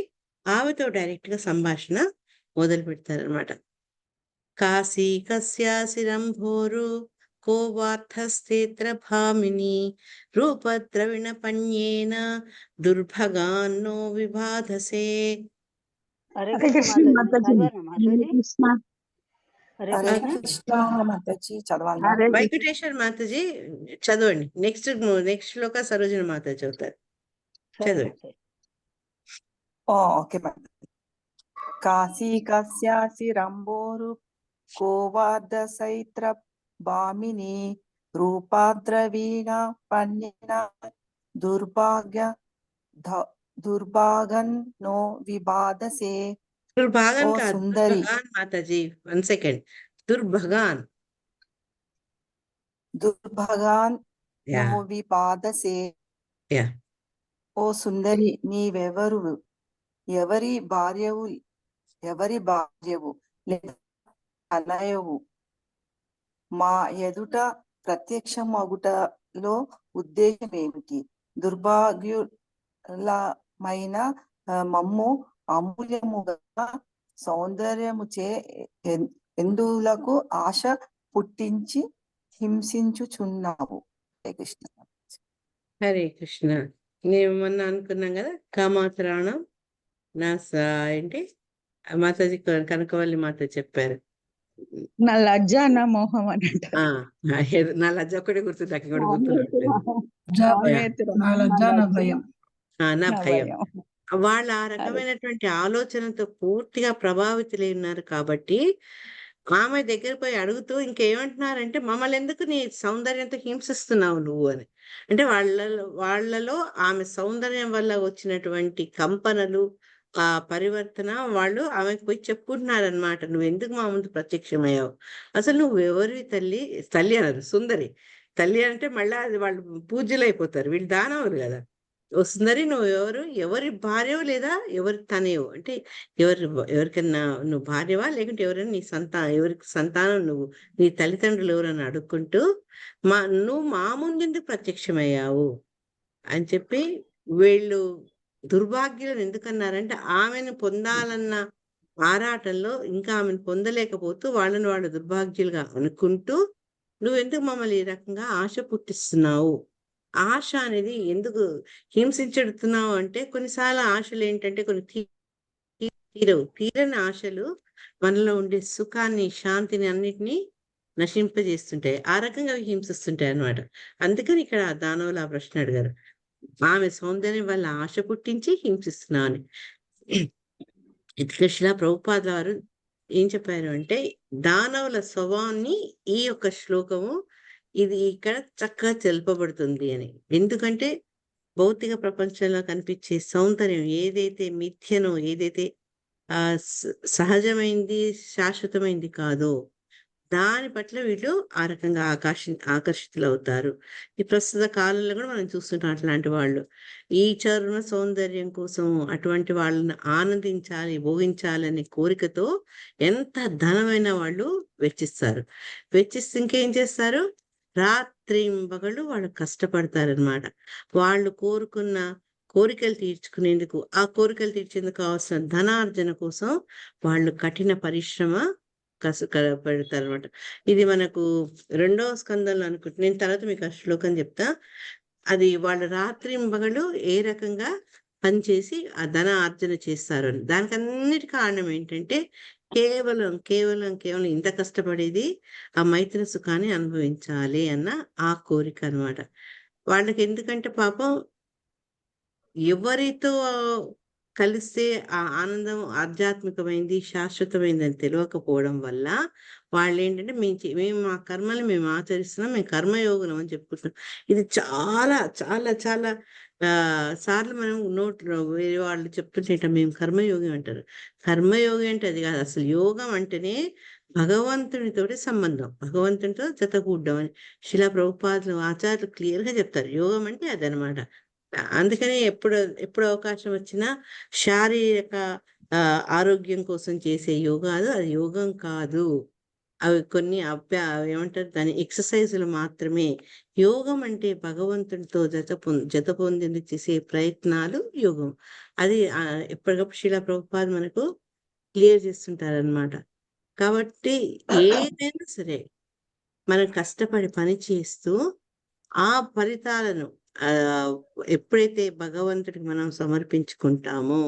ఆమెతో డైరెక్ట్‌గా సంభాషణ మొదలుపెడతారనమాట. కాశీ కస్యాసి రంభోరు కో వార్ధస్తేత్ర భామిని రూపద్రవిణపణ్యేన దుర్భగాన్నో విబాధసే. హరే హరే కృష్ణ కృష్ణ మాతాజీ మాతాజీ. చదవనా హరే మాతాజీ? కృష్ణ. హరే హరే కృష్ణ. కృష్ణ మాతాజీ చదవాలి. హరే కృష్ణ. వెంకటేశ్వర మాతాజీ చదవండి. నెక్స్ట్ శ్లోక సరోజిని మాతాజీ చదువుతారు. సరే చదవండి. మాతాజీ. ఓకే మాతాజీ. కాశీ కస్యాసి రంభోరు కోవార్ధ సైత్ర భామిని రూపాద్రవీణ పన్యన దుర్భాగ్య దుర్భాగన్ నో విబాధసే. దుర్భాగాన్ ఓ కాదు, సుందరి. దుర్భగాన్ మాతాజీ. 1 సెకండ్. దుర్భగాన్. దుర్భగాన్ నో యా విబాధసే. యా ఓ సుందరి, నీవెవరు? ఎవరి భార్యవు లేదా తనయవు? మా ఎదుట ప్రత్యక్షమగుటలో ఉద్దేశం ఏమిటి? దుర్భాగ్యులమైన మమ్ము అమూల్యముగా సౌందర్యముచే ఎందులకు ఆశ పుట్టించి హింసించుచున్నావు. హరే కృష్ణ. హరే కృష్ణ. నేను మొన్న అనుకున్నాం కదా, కామాత్రాణం నా ఏంటి మాతాజీ కనకవల్లి మాత చెప్పారు. నా లజ్జ నా మోహం అని అంటారు. నా లజ్జ ఒక్కడే గుర్తుంది, నాకు కూడా గుర్తురావట్లేదు. నా లజ్జ నా భయం. నా నా భయం. భయం. వాళ్ళు ఆ రకమైనటువంటి ఆలోచనతో పూర్తిగా ప్రభావితులై ఉన్నారు కాబట్టి ఆమె దగ్గర పోయి అడుగుతూ ఇంకేమంటున్నారంటే, మమ్మల్ని ఎందుకు నీ సౌందర్యంతో హింసిస్తున్నావు నువ్వు అని. అంటే వాళ్ళలో ఆమె సౌందర్యం వల్ల వచ్చినటువంటి కంపనలు, ఆ పరివర్తన వాళ్ళు ఆమెకు పోయి చెప్పుకుంటున్నారనమాట. నువ్వు ఎందుకు మా ముందు ప్రత్యక్షమయ్యావు? అసలు నువ్వు ఎవరివి తల్లి? తల్లి అనరు, సుందరి. తల్లి అంటే మళ్ళా అది వాళ్ళు పూజ్యులు అయిపోతారు. వీళ్ళు దానవులు కదా. ఓ సుందరి, నువ్వు ఎవరు? ఎవరి భార్యవు లేదా ఎవరి తనయో? అంటే ఎవరికన్నా నువ్వు భార్యవా, లేకుంటే ఎవరైనా నీ ఎవరికి సంతానం నువ్వు, నీ తల్లిదండ్రులు ఎవరని అడుక్కుంటూ నువ్వు మా ముందెందుకు ప్రత్యక్షమయ్యావు అని చెప్పి వీళ్ళు దుర్భాగ్యులను ఎందుకన్నారంటే, ఆమెను పొందాలన్న ఆరాటంలో ఇంకా ఆమెను పొందలేకపోతూ వాళ్ళని వాళ్ళు దుర్భాగ్యులుగా అనుకుంటూ నువ్వెందుకు మమ్మల్ని ఈ రకంగా ఆశ పుట్టిస్తున్నావు? ఆశ అనేది ఎందుకు హింసించెడుతున్నావు అంటే, కొన్నిసార్లు ఆశలు ఏంటంటే కొన్ని తీరని ఆశలు మనలో ఉండే సుఖాన్ని, శాంతిని అన్నిటినీ నశింపజేస్తుంటాయి. ఆ రకంగా అవి హింసిస్తుంటాయి అన్నమాట. అందుకని ఇక్కడ దానవులు ఆ ప్రశ్న అడిగారు, ఆమె సౌందర్యం వల్ల ఆశ పుట్టించి హింసిస్తున్నావు అని. ఇట్లా ప్రభుపాద వారు ఏం చెప్పారు అంటే, దానవుల స్వభావాన్ని ఈ యొక్క శ్లోకము ఇది ఇక్కడ చక్కగా తెలుపబడుతుంది అని. ఎందుకంటే భౌతిక ప్రపంచంలో కనిపించే సౌందర్యం ఏదైతే మిథ్యనో, ఏదైతే సహజమైంది, శాశ్వతమైంది కాదో దాని పట్ల వీళ్ళు ఆ రకంగా ఆకర్షితులు అవుతారు. ఈ ప్రస్తుత కాలంలో కూడా మనం చూస్తుంటాం అట్లాంటి వాళ్ళు. ఈ చర్మ సౌందర్యం కోసం అటువంటి వాళ్ళని ఆనందించాలి, భోగించాలనే కోరికతో ఎంత ధనమైన వాళ్ళు వెచ్చిస్తారు. వెచ్చిస్తే ఇంకేం చేస్తారు? రాత్రింబగళ్ళు వాళ్ళు కష్టపడతారనమాట. వాళ్ళు కోరుకున్న కోరికలు తీర్చుకునేందుకు, ఆ కోరికలు తీర్చేందుకు కావాల్సిన ధనార్జన కోసం వాళ్ళు కఠిన పరిశ్రమ పెడతారనమాట. ఇది మనకు 2వ స్కందంలో అనుకుంటున్నా. నేను తర్వాత మీకు ఆ శ్లోకం చెప్తా. అది వాళ్ళు రాత్రింబగళ్ళు ఏ రకంగా పనిచేసి ఆ ధన ఆర్జన చేస్తారు అని. దానికి అన్నిటి కారణం ఏంటంటే కేవలం ఇంత కష్టపడేది ఆ మైత్ర సుఖాన్ని అనుభవించాలి అన్న ఆ కోరిక అన్నమాట. వాళ్ళకి ఎందుకంటే పాపం ఎవరితో కలిస్తే ఆ ఆనందం ఆధ్యాత్మికమైంది, శాశ్వతమైంది అని తెలియకపోవడం వల్ల వాళ్ళు ఏంటంటే మేము మా కర్మని మేము ఆచరిస్తున్నాం, మేము కర్మయోగులం అని చెప్పుకుంటున్నాం. ఇది చాలా చాలా చాలా సార్లు మనం వేరే వాళ్ళు చెప్తుంటే మేము కర్మయోగి అంటారు. కర్మయోగి అంటే అది కాదు, అసలు యోగం అంటేనే భగవంతునితోటి సంబంధం, భగవంతునితో జతకూడడం అని శిలా ప్రభుపాదులు ఆచార్యులు క్లియర్ గా చెప్తారు. యోగం అంటే అదనమాట. అందుకని ఎప్పుడు అవకాశం వచ్చినా శారీరక ఆరోగ్యం కోసం చేసే యోగాలు అది యోగం కాదు. అవి కొన్ని ఏమంటారు దాని ఎక్సర్సైజులు మాత్రమే. యోగం అంటే భగవంతునితో జత పొందేందుకు చేసే ప్రయత్నాలు యోగం. అది ఎప్పటికప్పుడు శిలా ప్రభుపాద్ మనకు క్లియర్ చేస్తుంటారనమాట. కాబట్టి ఏదైనా సరే మనం కష్టపడి పని చేస్తూ ఆ ఫలితాలను ఎప్పుడైతే భగవంతుడికి మనం సమర్పించుకుంటామో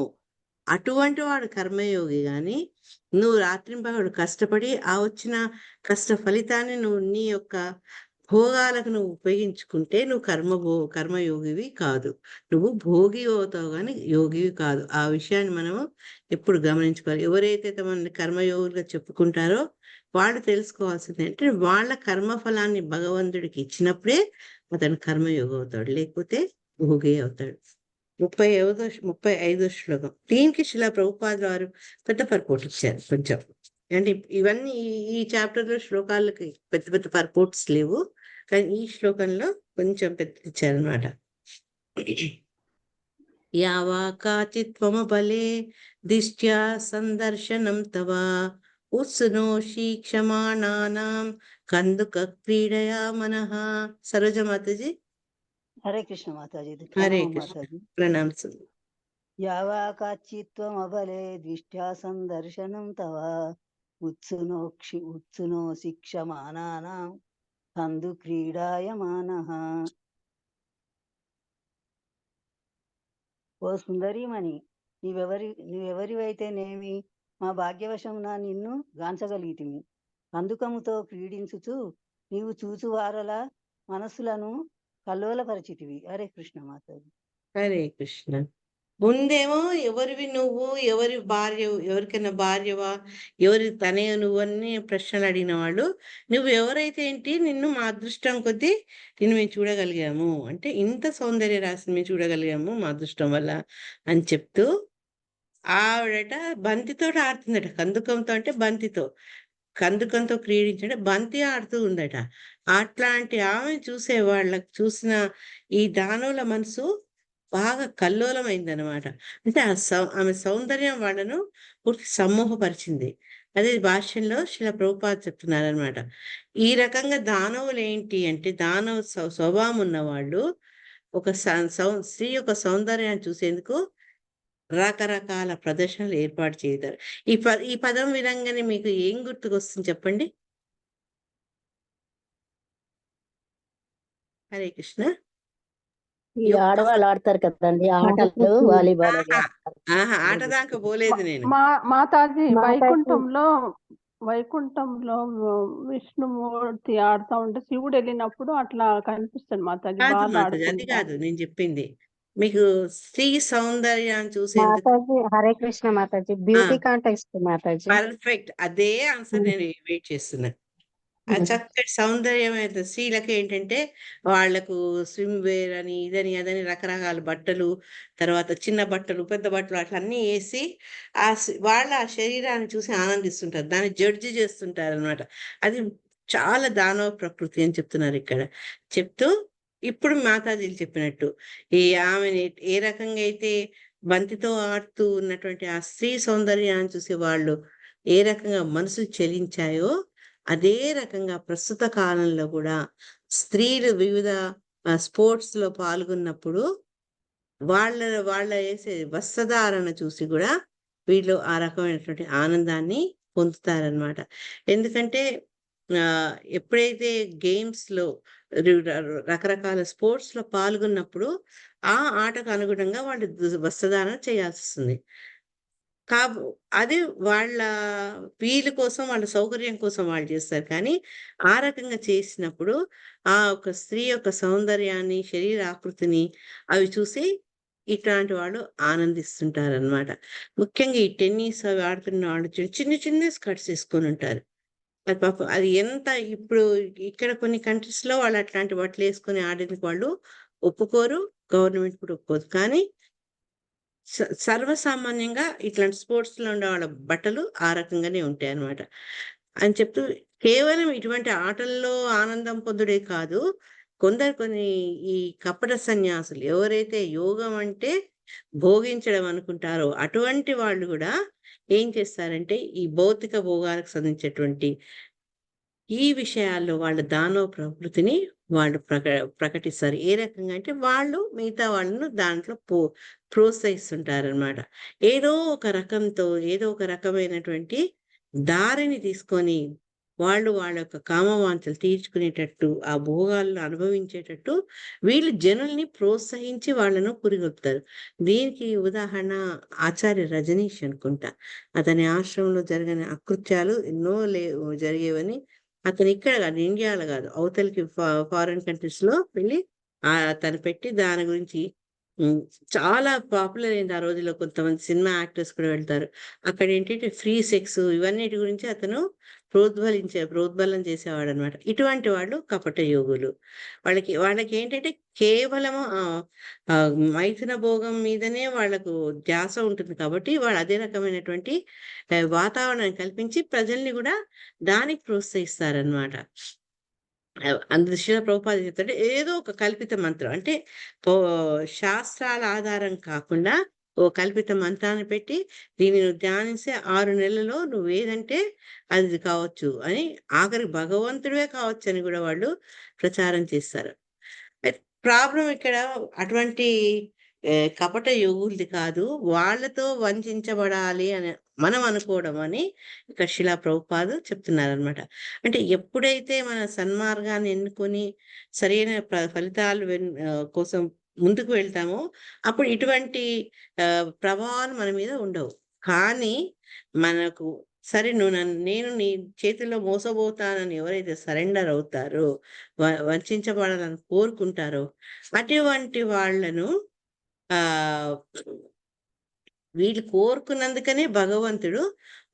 అటువంటి వాడు కర్మయోగి. గాని నువ్వు రాత్రింపగలు కష్టపడి ఆ వచ్చిన కష్ట ఫలితాన్ని నువ్వు నీ యొక్క భోగాలకు నువ్వు ఉపయోగించుకుంటే నువ్వు కర్మయోగివి కాదు. నువ్వు భోగి అవుతావు కానీ యోగివి కాదు. ఆ విషయాన్ని మనము ఎప్పుడు గమనించుకోవాలి. ఎవరైతే తమని కర్మయోగులుగా చెప్పుకుంటారో వాళ్ళు తెలుసుకోవాల్సింది అంటే వాళ్ళ కర్మఫలాన్ని భగవంతుడికి ఇచ్చినప్పుడే అతను కర్మయోగి అవుతాడు, లేకపోతే భోగి అవుతాడు. 35వ శ్లోకం. దీనికి శిలా ప్రభుపాదుల వారు పెద్ద పర్పోర్ట్ ఇచ్చారు. కొంచెం అంటే ఇవన్నీ ఈ చాప్టర్ లో శ్లోకాలకి పెద్ద పెద్ద పర్పోర్ట్స్ లేవు, కానీ ఈ శ్లోకంలో కొంచెం పెద్ద ఇచ్చారనమాట. యావా కాచిత్వమబలే దిష్ట్యా సందర్శనం తవ ఉత్సునోషి క్షమాణానాం కందుక క్రీడయా మనః. సరోజ మాతాజీ. హరే కృష్ణ మాతాజీ. హరే ప్రణామం కృష్ణ. మాతాజీ. ప్రణామం. యావా కాచిత్వమబలే దృష్ట్యా సందర్శనం తవ ఉత్సునో శిక్షమానానాం కందు క్రీడాయమానః. ఓ సుందరీమణి, నీవెవరివైతేనేమి మా భాగ్యవశమున నిన్ను గాంచగలిగితిమి. కందుకముతో క్రీడించుచు నీవు చూచువారల మనస్సులను కల్లోలపరిచితివి. హరే కృష్ణ మాతాజీ. హరే కృష్ణ. ముందేమో ఎవరివి నువ్వు, ఎవరి భార్య, ఎవరికైనా భార్యవా, ఎవరి తనే నువ్వు అన్ని ప్రశ్నలు అడిగిన వాళ్ళు, నువ్వు ఎవరైతే ఏంటి, నిన్ను మా అదృష్టం కొద్దీ నిన్ను మేము చూడగలిగాము, అంటే ఇంత సౌందర్య రాశిని మేము చూడగలిగాము మా అదృష్టం వల్ల అని చెప్తూ ఆవిడట బంతితో ఆడుతుందట. కందుకంతో అంటే బంతితో, కందుకంతో క్రీడించంటే బంతి ఆడుతూ ఉందట. అట్లాంటి ఆమె చూసే వాళ్ళకు చూసిన ఈ దానవుల మనసు బాగా కల్లోలమైందనమాట. అంటే ఆమె సౌందర్యం వాళ్ళను పూర్తి సమ్మోహపరిచింది. అదే భాష్యంలో శిలా ప్రభుపాద చెప్తున్నారనమాట. ఈ రకంగా దానవులు ఏంటి అంటే, దానవ స్వభావం ఉన్న వాళ్ళు ఒక స్త్రీ యొక్క సౌందర్యాన్ని చూసేందుకు రకరకాల ప్రదర్శనలు ఏర్పాటు చేస్తారు. ఈ పదం వినంగానే మీకు ఏం గుర్తుకొస్తుంది చెప్పండి? హరే కృష్ణ. ఈ ఆడవాళ్ళు ఆడతారు కదండి ఆటలు, వాలీబాల్ అవి ఆహా, ఆడతారు. ఆహా, ఆట దాకా పోలేదు నేను. మాతాజీ వైకుంఠంలో విష్ణుమూర్తి ఆడుతా ఉంటే శివుడు వెళ్ళినప్పుడు అట్లా కనిపిస్తుంది మాతాజీ. కాదు బాగా మాతాజీ, అది ఆడుకుంటా. కాదు నేను చెప్పింది. మీకు స్త్రీ సౌందర్యాన్ని చూసేందుకు Mataji Hare Krishna Mataji. Beauty contest Mataji. Perfect, అదే ఆన్సర్ నేను వెయిట్ చేస్తున్నా. ఆ చక్కటి సౌందర్యం అయితే స్త్రీలకు ఏంటంటే వాళ్లకు స్విమ్ వేర్ అని ఇదని అదని రకరకాల బట్టలు, తర్వాత చిన్న బట్టలు, పెద్ద బట్టలు అట్లా అన్ని వేసి వాళ్ళ ఆ శరీరాన్ని చూసి ఆనందిస్తుంటారు, దాన్ని జడ్జి చేస్తుంటారు అనమాట. అది చాలా దానవ ప్రకృతి అని చెప్తున్నారు ఇక్కడ. చెప్తూ ఇప్పుడు మాతాజీలు చెప్పినట్టు ఆమెని ఏ రకంగా అయితే బంతితో ఆడుతూ ఉన్నటువంటి ఆ స్త్రీ సౌందర్యాన్ని చూసి వాళ్ళు ఏ రకంగా మనసు చెలించాయో, అదే రకంగా ప్రస్తుత కాలంలో కూడా స్త్రీలు వివిధ స్పోర్ట్స్ లో పాల్గొన్నప్పుడు వాళ్ళ వేసే వస్త్రధారణ చూసి కూడా వీళ్ళు ఆ రకమైనటువంటి ఆనందాన్ని పొందుతారనమాట. ఎందుకంటే ఎప్పుడైతే గేమ్స్ లో రకరకాల స్పోర్ట్స్ లో పాల్గొన్నప్పుడు ఆ ఆటకు అనుగుణంగా వాళ్ళు వస్త్రధారణ చేయాల్సి వస్తుంది. అది వాళ్ళ వీళ్ళ కోసం, వాళ్ళ సౌకర్యం కోసం వాళ్ళు చేస్తారు. కానీ ఆ రకంగా చేసినప్పుడు ఆ ఒక స్త్రీ యొక్క సౌందర్యాన్ని, శరీర ఆకృతిని అవి చూసి ఇట్లాంటి వాళ్ళు ఆనందిస్తుంటారు అనమాట. ముఖ్యంగా ఈ టెన్నిస్ అవి ఆడుతున్న వాళ్ళు చిన్న చిన్న స్కర్ట్స్ వేసుకొని ఉంటారు. అది పాపం అది ఎంత ఇప్పుడు ఇక్కడ కొన్ని కంట్రీస్ లో వాళ్ళు అట్లాంటి బట్టలు వేసుకొని ఆడేందుకు వాళ్ళు ఒప్పుకోరు, గవర్నమెంట్ కూడా ఒప్పుకోదు. కానీ సర్వసామాన్యంగా ఇట్లాంటి స్పోర్ట్స్ లో ఉండే వాళ్ళ బట్టలు ఆ రకంగానే ఉంటాయి అన్నమాట. అని చెప్తూ కేవలం ఇటువంటి ఆటల్లో ఆనందం పొందుడే కాదు, కొన్ని ఈ కపట సన్యాసులు ఎవరైతే యోగం అంటే భోగించడం అనుకుంటారో అటువంటి వాళ్ళు కూడా ఏం చేస్తారంటే ఈ భౌతిక భోగాలకు సంబంధించేటువంటి ఈ విషయాల్లో వాళ్ళ దానవ ప్రవృత్తిని వాళ్ళు ప్రకటిస్తారు. ఏ రకంగా అంటే వాళ్ళు మిగతా వాళ్ళను దాంట్లో ప్రోత్సహిస్తుంటారనమాట. ఏదో ఒక రకంతో ఏదో ఒక రకమైనటువంటి దారిని తీసుకొని వాళ్ళు వాళ్ళ యొక్క కామవాంఛలు తీర్చుకునేటట్టు, ఆ భోగాలను అనుభవించేటట్టు వీళ్ళు జనుల్ని ప్రోత్సహించి వాళ్ళను పురిగొల్పుతారు. దీనికి ఉదాహరణ ఆచార్య రజనీష్ అనుకుంటా. అతని ఆశ్రమంలో జరిగిన అకృత్యాలు ఎన్నో జరిగేవని అతను ఇక్కడ కాదు, ఇండియాలో కాదు, అవతలికి ఫారిన్ కంట్రీస్ లో వెళ్ళి తను పెట్టి దాని గురించి చాలా పాపులర్ అయింది. ఆ రోజుల్లో కొంతమంది సినిమా యాక్టర్స్ కూడా వెళ్తారు. అక్కడ ఏంటంటే ఫ్రీ సెక్స్ ఇవన్నిటి గురించి అతను ప్రోద్బలం చేసేవాడు అనమాట. ఇటువంటి వాళ్ళు కపట యోగులు. వాళ్ళకి ఏంటంటే కేవలం మైథున భోగం మీదనే వాళ్ళకు ధ్యాస ఉంటుంది కాబట్టి వాళ్ళు అదే రకమైనటువంటి వాతావరణాన్ని కల్పించి ప్రజల్ని కూడా దానికి ప్రోత్సహిస్తారనమాట. దృష్టిలో ప్రభుపాద చెప్తాడు ఏదో ఒక కల్పిత మంత్రం అంటే శాస్త్రాల ఆధారం కాకుండా ఓ కల్పిత మంత్రాన్ని పెట్టి దీన్ని నువ్వు ధ్యానిస్తే 6 నెలల్లో నువ్వు ఏదంటే అది కావచ్చు అని, ఆఖరి భగవంతుడే కావచ్చు అని కూడా వాళ్ళు ప్రచారం చేస్తారు. ప్రాబ్లం ఇక్కడ అటువంటి కపట యోగులది కాదు, వాళ్ళతో వంచబడాలి అని మనం అనుకోవడం అని ఇక్కడ శిలా ప్రభుపాదు చెప్తున్నారనమాట. అంటే ఎప్పుడైతే మన సన్మార్గాన్ని ఎన్నుకొని సరైన ఫలితాలు కోసం ముందుకు వెళ్తామో అప్పుడు ఇటువంటి ప్రభావాలు మన మీద ఉండవు. కానీ మనకు సరే నేను నీ చేతిలో మోసపోతానని ఎవరైతే సరెండర్ అవుతారో, వంచబడాలని కోరుకుంటారో అటువంటి వాళ్ళను వీళ్ళు కోరుకున్నందుకనే భగవంతుడు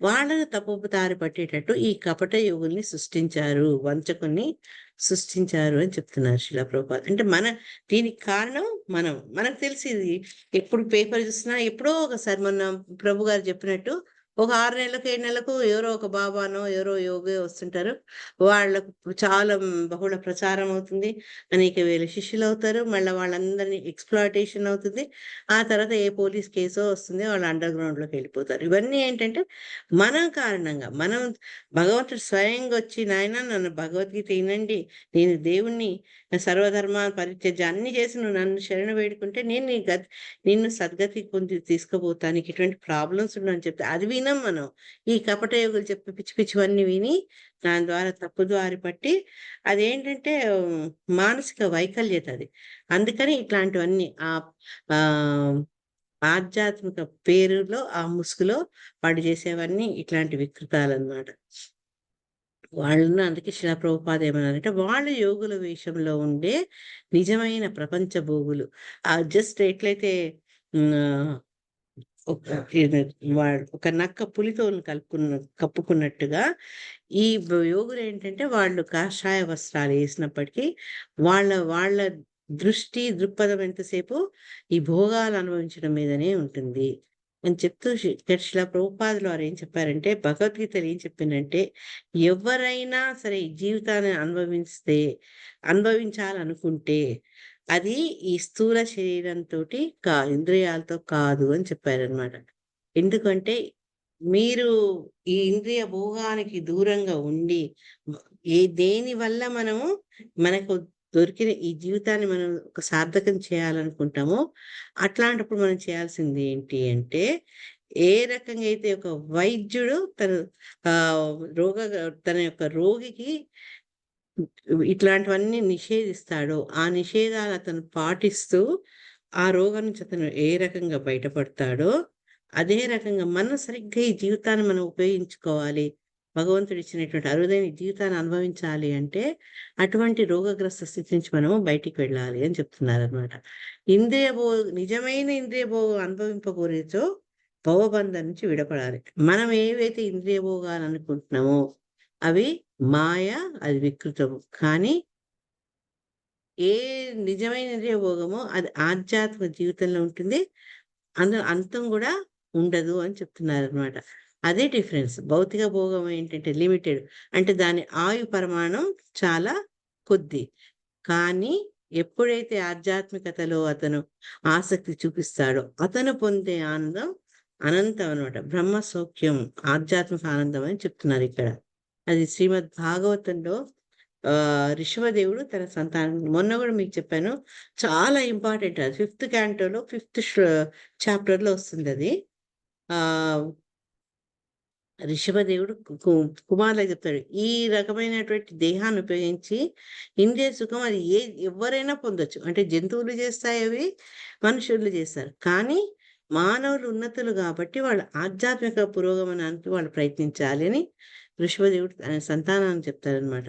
వాళ్ళను తప్పుదారి పట్టేటట్టు ఈ కపట యోగుల్ని సృష్టించారు, వంచకుని సృష్టించారు అని చెప్తున్నారు శిలా ప్రభుపాద. అంటే దీనికి కారణం మనకు తెలిసింది. ఎప్పుడు పేపర్ చూసినా ఎప్పుడో ఒకసారి మొన్న ప్రభు గారు చెప్పినట్టు ఒక 6 నెలలకు 7 నెలలకు ఎవరో ఒక బాబానో ఎవరో యోగి వస్తుంటారు. వాళ్ళకు చాలా బహుళ ప్రచారం అవుతుంది, అనేక వేల శిష్యులు అవుతారు, మళ్ళీ వాళ్ళందరినీ ఎక్స్ప్లాయిటేషన్ అవుతుంది. ఆ తర్వాత ఏ పోలీస్ కేసో వస్తుంది, వాళ్ళు అండర్ గ్రౌండ్ లోకి వెళ్ళిపోతారు. ఇవన్నీ ఏంటంటే కారణంగా భగవంతుడు స్వయంగా వచ్చి నాయన నన్ను భగవద్గీత వినండి, నేను దేవుణ్ణి సర్వధర్మ పరిత్యజ్య అన్ని చేసి నువ్వు నన్ను శరణ వేడుకుంటే నేను నిన్ను సద్గతి పొంది తీసుకుపోతాను, ఇటువంటి ప్రాబ్లమ్స్ ఉండని చెప్తే అది వినం మనం. ఈ కపట యోగులు చెప్పి పిచ్చి పిచ్చివన్నీ విని దాని ద్వారా తప్పుదారి పట్టి అదేంటంటే మానసిక వైకల్యత అది. అందుకని ఇట్లాంటివన్నీ ఆధ్యాత్మిక పేరులో ఆ ముసుగులో వాడు చేసేవన్నీ ఇట్లాంటి వికృతాలన్నమాట. వాళ్ళను అందుకే శిలా ప్రభుపాద ఏమన్నారంటే వాళ్ళు యోగుల వేషంలో ఉండే నిజమైన ప్రపంచ భోగులు. జస్ట్ ఎట్లయితే ఒక నక్క పులితోను కప్పుకున్నట్టుగా ఈ యోగులు ఏంటంటే వాళ్ళు కాషాయ వస్త్రాలు వేసినప్పటికీ వాళ్ళ దృక్పథం ఎంతసేపు ఈ భోగాలు అనుభవించడం మీదనే ఉంటుంది అని చెప్తూ శిలా ప్రభుపాదులు వారు ఏం చెప్పారంటే, భగవద్గీతలు ఏం చెప్పిందంటే ఎవరైనా సరే ఈ జీవితాన్ని అనుభవించాలనుకుంటే అది ఈ స్థూల శరీరంతో ఇంద్రియాలతో కాదు అని చెప్పారనమాట. ఎందుకంటే మీరు ఈ ఇంద్రియ భోగానికి దూరంగా ఉండి దేని వల్ల మనకు దొరికిన ఈ జీవితాన్ని మనం ఒక సార్థకం చేయాలనుకుంటామో అట్లాంటప్పుడు మనం చేయాల్సింది ఏంటి అంటే, ఏ రకంగా అయితే ఒక వైద్యుడు తన యొక్క రోగికి ఇట్లాంటివన్నీ నిషేధిస్తాడో ఆ నిషేధాలు అతను పాటిస్తూ ఆ రోగం నుంచి అతను ఏ రకంగా బయటపడతాడో అదే రకంగా మనం సరిగ్గా ఈ జీవితాన్ని మనం ఉపయోగించుకోవాలి, భగవంతుడు ఇచ్చినటువంటి అరుదైన జీవితాన్ని అనుభవించాలి అంటే అటువంటి రోగగ్రస్త స్థితి నుంచి మనము బయటికి వెళ్ళాలి అని చెప్తున్నారు అనమాట. నిజమైన ఇంద్రియ భోగం అనుభవింపకూరేచో భవబంధం నుంచి విడపడాలి. మనం ఏవైతే ఇంద్రియ భోగాలు అనుకుంటున్నామో అవి మాయ, అది వికృతము. కానీ ఏ నిజమైన ఇంద్రియ భోగమో అది ఆధ్యాత్మిక జీవితంలో ఉంటుంది, అందులో అంతం కూడా ఉండదు అని చెప్తున్నారు అనమాట. అదే డిఫరెన్స్. భౌతిక భోగం ఏంటంటే లిమిటెడ్, అంటే దాని ఆయు పరిమాణం చాలా కొద్ది. కానీ ఎప్పుడైతే ఆధ్యాత్మికతలో అతను ఆసక్తి చూపిస్తాడో అతను పొందే ఆనందం అనంతం అనమాట. బ్రహ్మ సౌఖ్యం, ఆధ్యాత్మిక ఆనందం అని చెప్తున్నారు ఇక్కడ. అది శ్రీమద్ భాగవతంలో ఋషభదేవుడు తన సంతానం, మొన్న కూడా మీకు చెప్పాను, చాలా ఇంపార్టెంట్. అది 5th cantoలో 5th చాప్టర్లో వస్తుంది. అది ఋషభదేవుడు కుమారులకు చెప్తాడు, ఈ రకమైనటువంటి దేహాన్ని ఉపయోగించి ఇంద్రియ సుఖం అది ఎవరైనా పొందొచ్చు. అంటే జంతువులు చేస్తాయి, అవి మనుషులు చేస్తారు. కానీ మానవులు ఉన్నతులు కాబట్టి వాళ్ళు ఆధ్యాత్మిక పురోగమనానికి వాళ్ళు ప్రయత్నించాలి అని ఋషభదేవుడు తన సంతానాన్ని చెప్తారనమాట.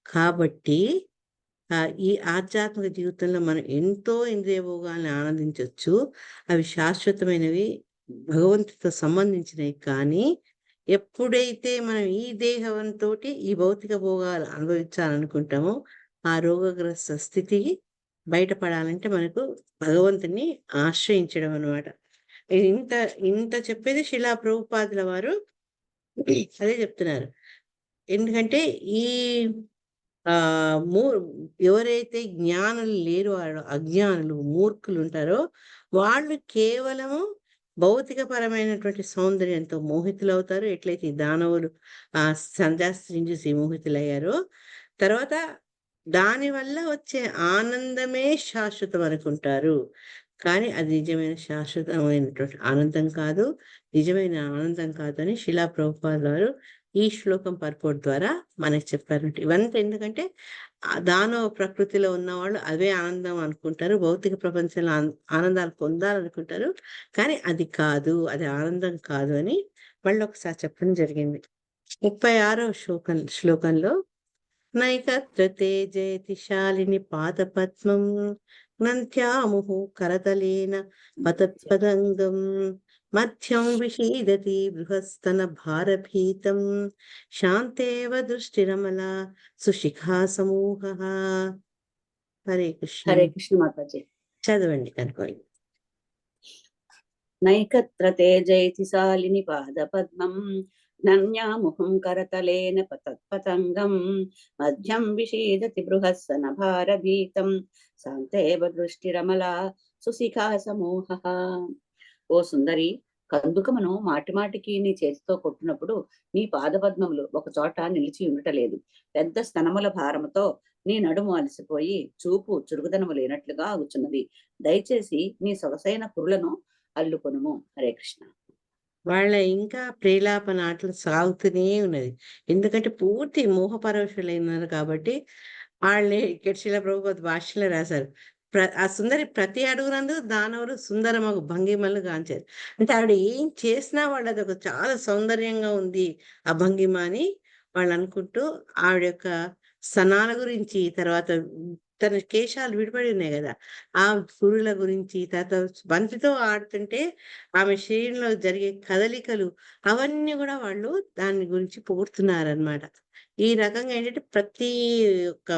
కాబట్టి ఈ ఆధ్యాత్మిక జీవితంలో మనం ఎంతో ఇంద్రియ భోగాల్ని ఆనందించవచ్చు. అవి శాశ్వతమైనవి, భగవంతుడితో సంబంధించినవి. కానీ ఎప్పుడైతే మనం ఈ దేహంతో ఈ భౌతిక భోగాలు అనుభవించాలనుకుంటామో ఆ రోగగ్రస్త స్థితికి బయటపడాలంటే మనకు భగవంతుని ఆశ్రయించడం అనమాట. ఇంత ఇంత చెప్పేది శిలా ప్రభుపాదుల వారు అదే చెప్తున్నారు. ఎందుకంటే ఈ ఎవరైతే జ్ఞానులు లేరు, అజ్ఞానులు, మూర్ఖులు ఉంటారో వాళ్ళు కేవలము భౌతిక పరమైనటువంటి సౌందర్యంతో మోహితులవుతారు. ఎట్లయితే ఈ దానవులు సంధ్యాస్త్రీని చూసి మోహితులయ్యారో, తర్వాత దానివల్ల వచ్చే ఆనందమే శాశ్వతం అనుకుంటారు. కానీ అది నిజమైన శాశ్వతమైనటువంటి ఆనందం కాదు, నిజమైన ఆనందం కాదు అని శిలా ప్రభుపాద వారు ఈ శ్లోకం పర్పోర్ట్ ద్వారా మనకి చెప్పారంటే. ఇవంతా ఎందుకంటే దానవ ప్రకృతిలో ఉన్నవాళ్ళు అవే ఆనందం అనుకుంటారు, భౌతిక ప్రపంచంలో ఆనందాలు పొందాలనుకుంటారు. కానీ అది కాదు, అది ఆనందం కాదు అని వాళ్ళు ఒకసారి చెప్పడం జరిగింది. 36వ శ్లోకంలో నైకత్ర తేజయతి శాలిని పాదపద్మం నంత్యాముహు కరతలేన పతత్పదంగం మధ్యం విషీదతి బృహస్తన భారభీతం శాంతేవ దృష్టిరమల సుశిఖా సమూహ. హరే కృష్ణ. హరే కృష్ణ మాతాజీ. చదవండి కనుకోండి. నైకత్ర తేజైతి శాలిని పాదపద్మం నన్యాముఖం కరతలేన పతత్పతంగం మధ్యం విషీదతి బృహస్సన భారభీతం శాంతేవ దృష్టిరమలా సుశిఖా సమూహ. ఓ సుందరి, కందుకమును మాటిమాటికి నీ చేతితో కొట్టినప్పుడు నీ పాదపద్మములు ఒక చోట నిలిచి ఉండటలేదు. పెద్ద స్తనముల భారముతో నీ నడుము అలసిపోయి చూపు చురుగుదనము లేనట్లుగా ఆగుచున్నది. దయచేసి నీ సొగసైన పురులను అల్లుకొనుము. హరే కృష్ణ. వాళ్ళ ఇంకా ప్రేలాపన ఆటలు సాగుతూనే ఉన్నది. ఎందుకంటే పూర్తి మోహపరవశులైనారు కాబట్టి. వాళ్ళే ఇక్కడ శిలా ప్రభుపాద భాష్యంలో రాశారు, ఆ సుందరి ప్రతి అడుగునందు దానవులు సుందరమగు భంగిమలు గాంచారు. అంటే ఆవిడ ఏం చేసినా వాళ్ళు అదొక చాలా సౌందర్యంగా ఉంది ఆ భంగిమ అని వాళ్ళు అనుకుంటూ, ఆవిడ యొక్క స్తనాల గురించి, తర్వాత తన కేశాలు విడిపడి ఉన్నాయి కదా ఆ పురుల గురించి, తర్వాత బంతితో ఆడుతుంటే ఆమె శరీరంలో జరిగే కదలికలు, అవన్నీ కూడా వాళ్ళు దాని గురించి పొగుడుతున్నారనమాట. ఈ రకంగా ఏంటంటే ప్రతి ఒక్క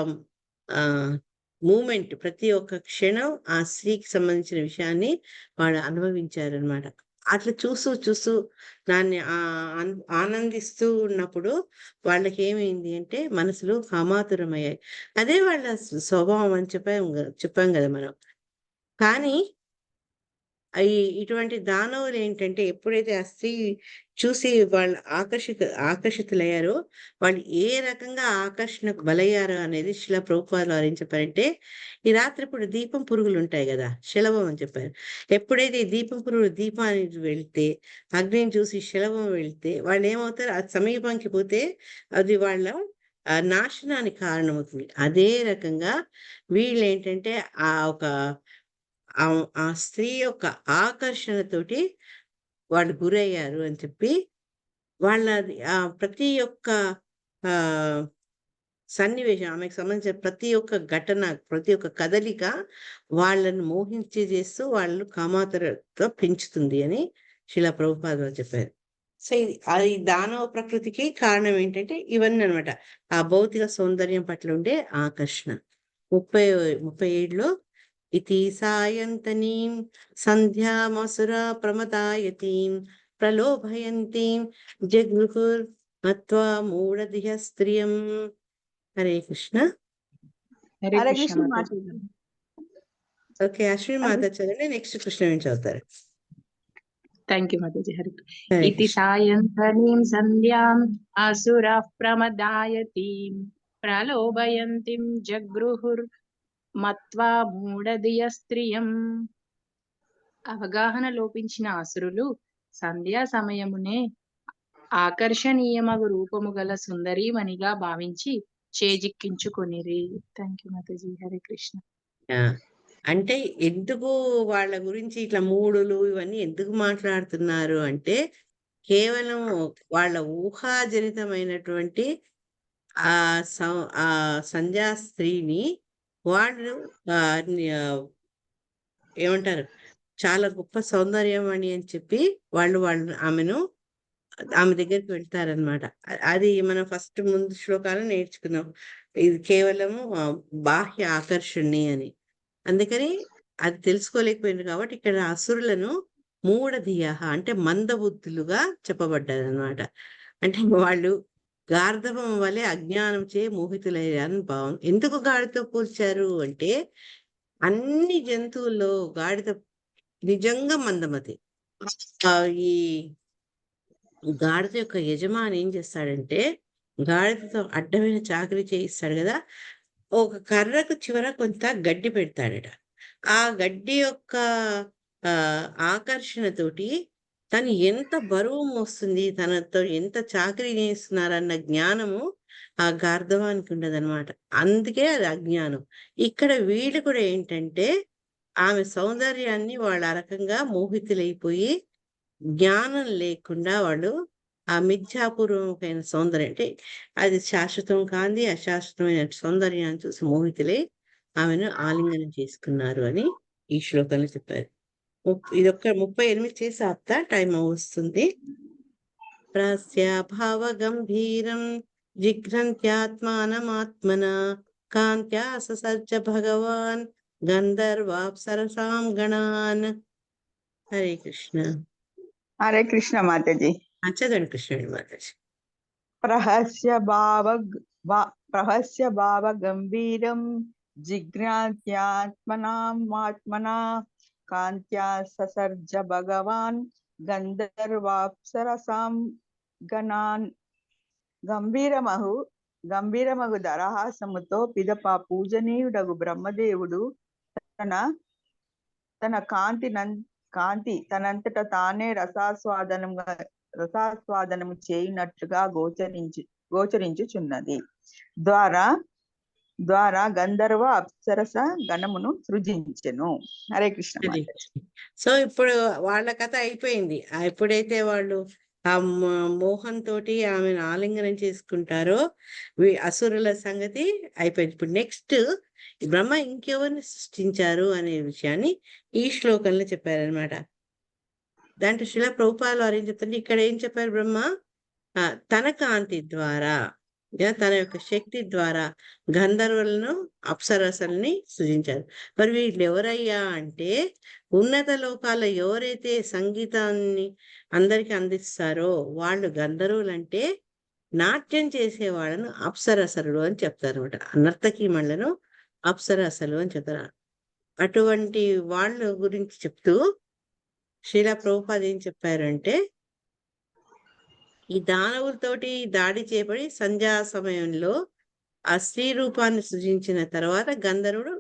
మూమెంట్, ప్రతి ఒక్క క్షణం ఆ స్త్రీకి సంబంధించిన విషయాన్ని వాళ్ళు అనుభవించారనమాట. అట్లా చూస్తూ దాన్ని ఆనందిస్తూ ఉన్నప్పుడు వాళ్ళకి ఏమైంది అంటే మనసులు కామాతురమయ్యాయి. అదే వాళ్ళ స్వభావం అని చెప్పాం కదా మనం. కానీ ఇటువంటి దానవులు ఏంటంటే ఎప్పుడైతే ఆ స్త్రీ చూసి వాళ్ళు ఆకర్షితులయ్యారో, వాళ్ళు ఏ రకంగా ఆకర్షణకు బలయ్యారో అనేది శిలా ప్రభుపాద వారు ఏం చెప్పారంటే, ఈ రాత్రి ఇప్పుడు దీపం పురుగులు ఉంటాయి కదా, శలభం అని చెప్పారు. ఎప్పుడైతే ఈ దీపం పురుగులు దీపానికి వెళ్తే, అగ్నిని చూసి శలభం వెళ్తే వాళ్ళు ఏమవుతారు, అది సమీపంకి పోతే అది వాళ్ళ నాశనానికి కారణమవుతుంది. అదే రకంగా వీళ్ళు ఏంటంటే ఆ స్త్రీ యొక్క ఆకర్షణతోటి వాళ్ళు గురయ్యారు అని చెప్పి వాళ్ళ ప్రతి ఒక్క ఆ సన్నివేశం, ఆమెకు సంబంధించిన ప్రతి ఒక్క ఘటన, ప్రతి ఒక్క కదలిక వాళ్ళని మోహించేస్తూ వాళ్ళు కామాతురతో పెంచుతుంది అని శిలా ప్రభుపాద చెప్పారు. సో అది దానవ ప్రకృతికి కారణం ఏంటంటే ఇవన్నీ అనమాట. ఆ భౌతిక సౌందర్యం పట్ల ఉండే ఆకర్షణ. 37లో ఇతి సాయంతనీం సంధ్యామసురా ప్రమదాయతీం ప్రలోభయంతీం జగృహుర్ మత్వా మూఢధియ స్త్రియం. హరే కృష్ణ. హరే కృష్ణ మాతాజీ. ఓకే, అశ్విని మాత చదవండి, నెక్స్ట్ కృష్ణవేణి చదువుతారు. థ్యాంక్ యూ మాతాజీ. హరి హరే ఇతి సాయంతనీం సంధ్యాం అసురః ప్రమదాయతీం ప్రలోభయంతిం జగృహుర్ మత్వా మూఢధియ స్త్రియం. అవగాహన లోపించిన అసురులు సంధ్యా సమయమునే ఆకర్షణీయమగు రూపము గల సుందరీమణిగా భావించి చేజిక్కించుకొనిరి. థ్యాంక్ యూ మాతాజీ. హరే కృష్ణ. అంటే ఎందుకు వాళ్ళ గురించి ఇట్లా మూడులు ఇవన్నీ ఎందుకు మాట్లాడుతున్నారు అంటే కేవలం వాళ్ళ ఊహాజనితమైనటువంటి ఆ సంధ్యా స్త్రీని వాళ్ళు ఏమంటారు, చాలా గొప్ప సౌందర్యమణి అని చెప్పి వాళ్ళు ఆమె దగ్గరికి వెళ్తారనమాట. అది మనం ఫస్ట్ ముందు శ్లోకాలు నేర్చుకున్నాం. ఇది కేవలము బాహ్య ఆకర్షణి అని. అందుకని అది తెలుసుకోలేకపోయింది కాబట్టి ఇక్కడ అసురులను మూఢధియ అంటే మందబుద్ధులుగా చెప్పబడ్డారనమాట. అంటే వాళ్ళు గార్ధవం వలె అజ్ఞానం చే మోహితులయ్యారని భావం. ఎందుకు గాడితో పోల్చారు అంటే అన్ని జంతువుల్లో గాడిద నిజంగా మందమతి. ఈ గాడిద యొక్క యజమాని ఏం చేస్తాడంటే గాడిదతో అడ్డమైన చాకరీ చేయిస్తాడు కదా, ఒక కర్రకు చివర కొంత గడ్డి పెడతాడట. ఆ గడ్డి యొక్క ఆకర్షణతోటి తను ఎంత బరువు మోస్తుంది, తనతో ఎంత చాకరీ చేస్తున్నారన్న జ్ఞానము ఆ గార్ధవానికి ఉండదన్నమాట. అందుకే అది అజ్ఞానం. ఇక్కడ వీళ్ళు కూడా ఏంటంటే ఆమె సౌందర్యాన్ని వాళ్ళు ఆ రకంగా మోహితులైపోయి జ్ఞానం లేకుండా వాళ్ళు ఆ మిథ్యాపూర్వకమైన సౌందర్యం అంటే అది శాశ్వతం కాంది అశాశ్వతమైన సౌందర్యాన్ని చూసి మోహితులై ఆమెను ఆలింగనం చేసుకున్నారు అని ఈ శ్లోకంలో చెప్పారు. ఇదొక్క 38 చేసి ఆప్తా, టైం వస్తుంది. ప్రస్య భావ గంభీరం జిఘ్రంత్యాత్మానమాత్మన కాంత్యా ససర్జ భగవాన్ గంధర్వాప్సరసాం గణాన్. హరే కృష్ణ. హరే కృష్ణ మాతాజీ. చదవండి కృష్ణుడి మాతాజీ. ప్రహస్య భావ గంభీరం జిజ్ఞాత్యాత్మనామాత్మనా కాంత్యా ససర్జ భగవాన్ గంధర్వాప్సరసాం గణాన్. గంభీరమగు దరహాసముతో పిదప పూజనీయుడగు బ్రహ్మదేవుడు తన కాంతి తనంతట తానే రసాస్వాదనము చేయునట్లుగా గోచరించుచున్నది. ద్వారా గంధర్వ అప్సరస గణమును సృజించెను. హరే కృష్ణ. సో ఇప్పుడు వాళ్ళ కథ అయిపోయింది. ఎప్పుడైతే వాళ్ళు ఆ మోహంతో ఆమెను ఆలింగనం చేసుకుంటారో అసురుల సంగతి అయిపోయింది. ఇప్పుడు నెక్స్ట్ బ్రహ్మ ఇంకెవరిని సృష్టించారు అనే విషయాన్ని ఈ శ్లోకంలో చెప్పారనమాట. దాంట్లో శిల ప్రభుపాద వారు ఏం చెప్తారంటే ఇక్కడ ఏం చెప్పారు, బ్రహ్మ తన కాంతి ద్వారా తన యొక్క శక్తి ద్వారా గంధర్వులను అప్సరసల్ని సృజించారు. మరి వీళ్ళు ఎవరయ్యా అంటే ఉన్నత లోకాల్లో ఎవరైతే సంగీతాన్ని అందరికి అందిస్తారో వాళ్ళు గంధర్వులు. అంటే నాట్యం చేసే వాళ్ళను అప్సరసలు అని చెప్తారు అనమాట. నర్తకీమణులను అప్సరసలు అని చెప్తారు. అటువంటి వాళ్ళ గురించి చెప్తూ శ్రీల ప్రభుపాద ఏం చెప్పారంటే ఈ దానవులతోటి దాడి చేయబడి సంధ్యా సమయంలో ఆ స్త్రీ రూపాన్ని సృజించిన తర్వాత గంధర్వుడు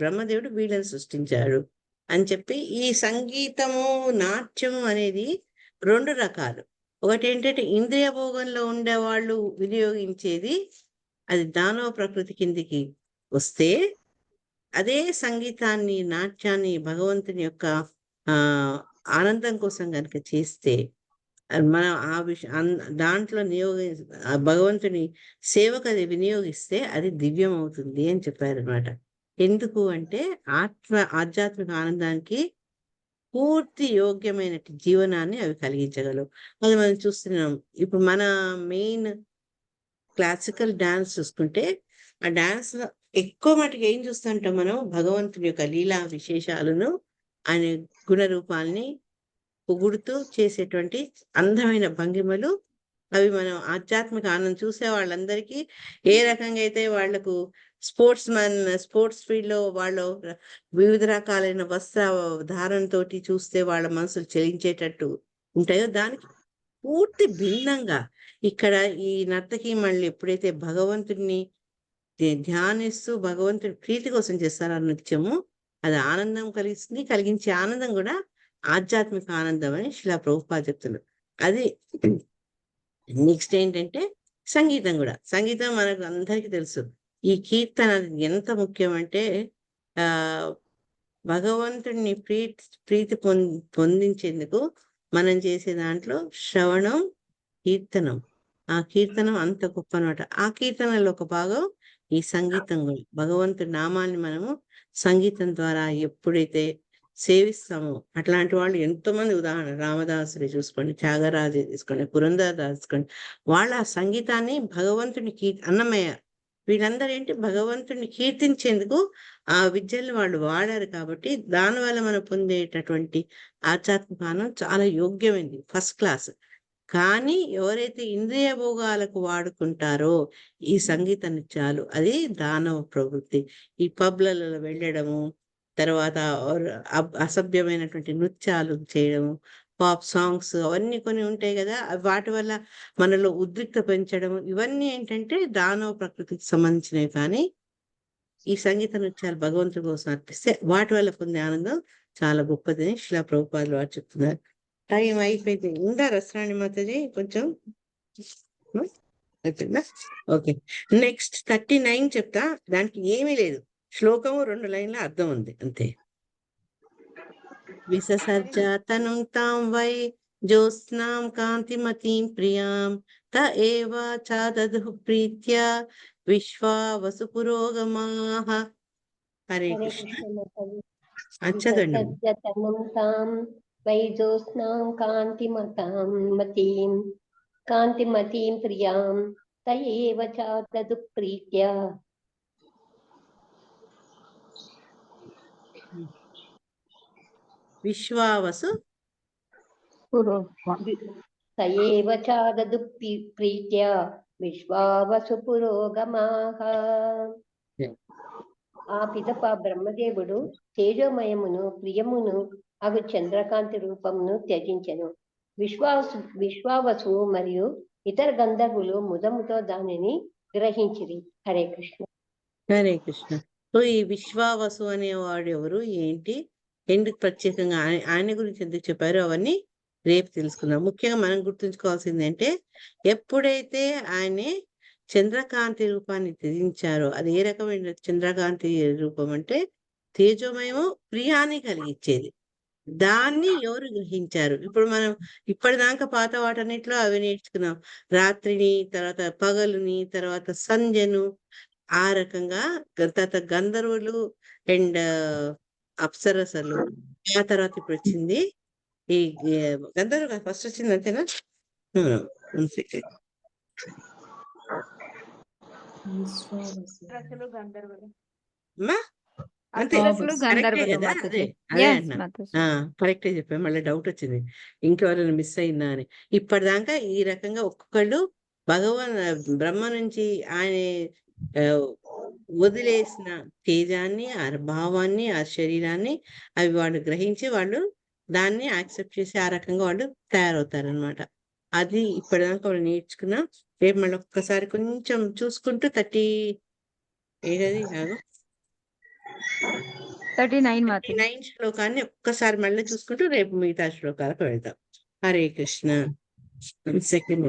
బ్రహ్మదేవుడు వీళ్ళని సృష్టించాడు అని చెప్పి ఈ సంగీతము నాట్యము అనేది 2 రకాలు. ఒకటి ఏంటంటే ఇంద్రియ భోగంలో ఉండేవాళ్ళు వినియోగించేది, అది దానవ ప్రకృతి కిందికి వస్తే, అదే సంగీతాన్ని నాట్యాన్ని భగవంతుని యొక్క ఆనందం కోసం కనుక చేస్తే మనం ఆ దాంట్లో ఆ భగవంతుని సేవకు అది వినియోగిస్తే అది దివ్యం అవుతుంది అని చెప్పారనమాట. ఎందుకు అంటే ఆధ్యాత్మిక ఆనందానికి పూర్తి యోగ్యమైన జీవనాన్ని అవి కలిగించగలవు. అది మనం చూస్తున్నాం. ఇప్పుడు మన మెయిన్ క్లాసికల్ డాన్స్ చూసుకుంటే ఆ డాన్స్ లో ఎక్కువ మటుకు ఏం చూస్తుంటాం మనం, భగవంతుని యొక్క లీలా విశేషాలను, ఆయన గుణ రూపాల్ని పొగుడుతూ చేసేటువంటి అందమైన భంగిమలు. అవి మనం ఆధ్యాత్మిక ఆనందం చూసే వాళ్ళందరికీ ఏ రకంగా అయితే వాళ్లకు స్పోర్ట్స్ ఫీల్డ్ లో వాళ్ళు వివిధ రకాలైన వస్త్ర ధారణతోటి చూస్తే వాళ్ళ మనసులు చెలించేటట్టు ఉంటాయో, దానికి పూర్తి భిన్నంగా ఇక్కడ ఈ నర్తకి మళ్ళీ ఎప్పుడైతే భగవంతుడిని ధ్యానిస్తూ భగవంతుడి ప్రీతి కోసం చేస్తారో ఆ నృత్యము, అది ఆనందం కలిగిస్తుంది. కలిగించే ఆనందం కూడా ఆధ్యాత్మిక ఆనందం అని శిలా ప్రభుపాద చెప్తున్నారు. అది నెక్స్ట్ ఏంటంటే సంగీతం కూడా. సంగీతం మనకు అందరికీ తెలుసు. ఈ కీర్తన ఎంత ముఖ్యం అంటే ఆ భగవంతుడిని ప్రీతి పొందించేందుకు మనం చేసే దాంట్లో శ్రవణం, కీర్తనం. ఆ కీర్తనం అంత గొప్ప అనమాట. ఆ కీర్తనలో ఒక భాగం ఈ సంగీతం కూడా. భగవంతుడి నామాన్ని మనము సంగీతం ద్వారా ఎప్పుడైతే సేవిస్తామో, అట్లాంటి వాళ్ళు ఎంతో మంది, ఉదాహరణ రామదాసుని చూసుకోండి, త్యాగరాజు తీసుకోండి, పురంధరదాసు తీసుకోండి, వాళ్ళ ఆ సంగీతాన్ని భగవంతుని అన్నమయ్య వీళ్ళందరూ ఏంటి భగవంతుడిని కీర్తించేందుకు ఆ విద్యల్ని వాళ్ళు వాడారు. కాబట్టి దానివల్ల మనం పొందేటటువంటి ఆధ్యాత్మిక ఆనందం చాలా యోగ్యమైంది, ఫస్ట్ క్లాస్. కానీ ఎవరైతే ఇంద్రియ భోగాలకు వాడుకుంటారో ఈ సంగీత నృత్యాలు, అది దానవ ప్రవృత్తి. ఈ పబ్లలో వెళ్ళడము, తర్వాత అసభ్యమైనటువంటి నృత్యాలు చేయడము, పాప్ సాంగ్స్ అవన్నీ కొన్ని ఉంటాయి కదా, వాటి వల్ల మనలో ఉద్రిక్త పెంచడం, ఇవన్నీ ఏంటంటే దానవ ప్రకృతికి సంబంధించినవి. కానీ ఈ సంగీత నృత్యాలు భగవంతుడి కోసం అర్పిస్తే వాటి వల్ల పొందే ఆనందం చాలా గొప్పదని శిలా ప్రభుపాదులు వారు చెప్తున్నారు. టైం అయిపోయింది. ఉందా రసరాణి మాతాజీ కొంచెం అయిపోయిందా? ఓకే, నెక్స్ట్ 39 చెప్తా. దానికి ఏమీ లేదు, శ్లోకము 2 లైన్ల అర్థం ఉంది అంతే. విససర్జాతనం తాం వై జ్యోత్స్నాం కాంతిమతీం ప్రియాం త ఏవ చాదదుః ప్రీత్యా విశ్వావసు పురోగమాః. హరే కృష్ణ. చదవండి. వైజోత్స్నాం కాంతిమతీం ప్రియాం తయేవ చాదదు ప్రీత్యా విశ్వావసు తయేవ చాదదు ప్రీత్యా విశ్వావసు పురోగమాః. ఆ పిదప బ్రహ్మదేవుడు తేజోమయమును ప్రియమును అగు చంద్రకాంతి రూపమును త్యజించెను. విశ్వావసు మరియు ఇతర గంధర్వులు ముదముతో దానిని గ్రహించిరి. హరే కృష్ణ. హరే కృష్ణ. సో ఈ విశ్వావసు అనేవాడు ఎవరు, ఏంటి, ఎందుకు ప్రత్యేకంగా ఆయన గురించి ఎందుకు చెప్పారు, అవన్నీ రేపు తెలుసుకుందాం. ముఖ్యంగా మనం గుర్తుంచుకోవాల్సింది అంటే, ఎప్పుడైతే ఆయన చంద్రకాంతి రూపాన్ని త్యజించారో, అది ఏ రకమైన చంద్రకాంతి రూపం అంటే తేజోమయము, ప్రియాన్ని కలిగించేది. దాన్ని ఎవరు గ్రహించారు? ఇప్పుడు మనం ఇప్పటిదాకా పాత వాటన్నిటిలో అవి నేర్చుకున్నాం. రాత్రిని, తర్వాత పగలుని, తర్వాత సంధ్యను, ఆ రకంగా తర్వాత గంధర్వులు అండ్ అప్సరసలు. ఆ తర్వాత ఇప్పుడు వచ్చింది ఈ గంధర్వ ఫస్ట్ వచ్చింది అంతేనా? అంతే అదే అన్నా, కరెక్టే చెప్పాను. మళ్ళీ డౌట్ వచ్చింది ఇంకెవరైనా మిస్ అయిందా అని. ఇప్పటిదాకా ఈ రకంగా ఒక్కొక్కళ్ళు బ్రహ్మ నుంచి ఆయన వదిలేసిన తేజాన్ని, ఆ భావాన్ని, ఆ శరీరాన్ని అవి వాళ్ళు గ్రహించి వాళ్ళు దాన్ని యాక్సెప్ట్ చేసి ఆ రకంగా వాళ్ళు తయారవుతారనమాట. అది ఇప్పటిదాకా వాళ్ళు నేర్చుకున్నాం. రేపు మళ్ళీ ఒక్కసారి కొంచెం చూసుకుంటూ 39 శ్లోకాన్ని ఒక్కసారి మళ్ళీ చూసుకుంటూ రేపు మిగతా శ్లోకాలకు వెళ్తాం. హరే కృష్ణ. సెకండ్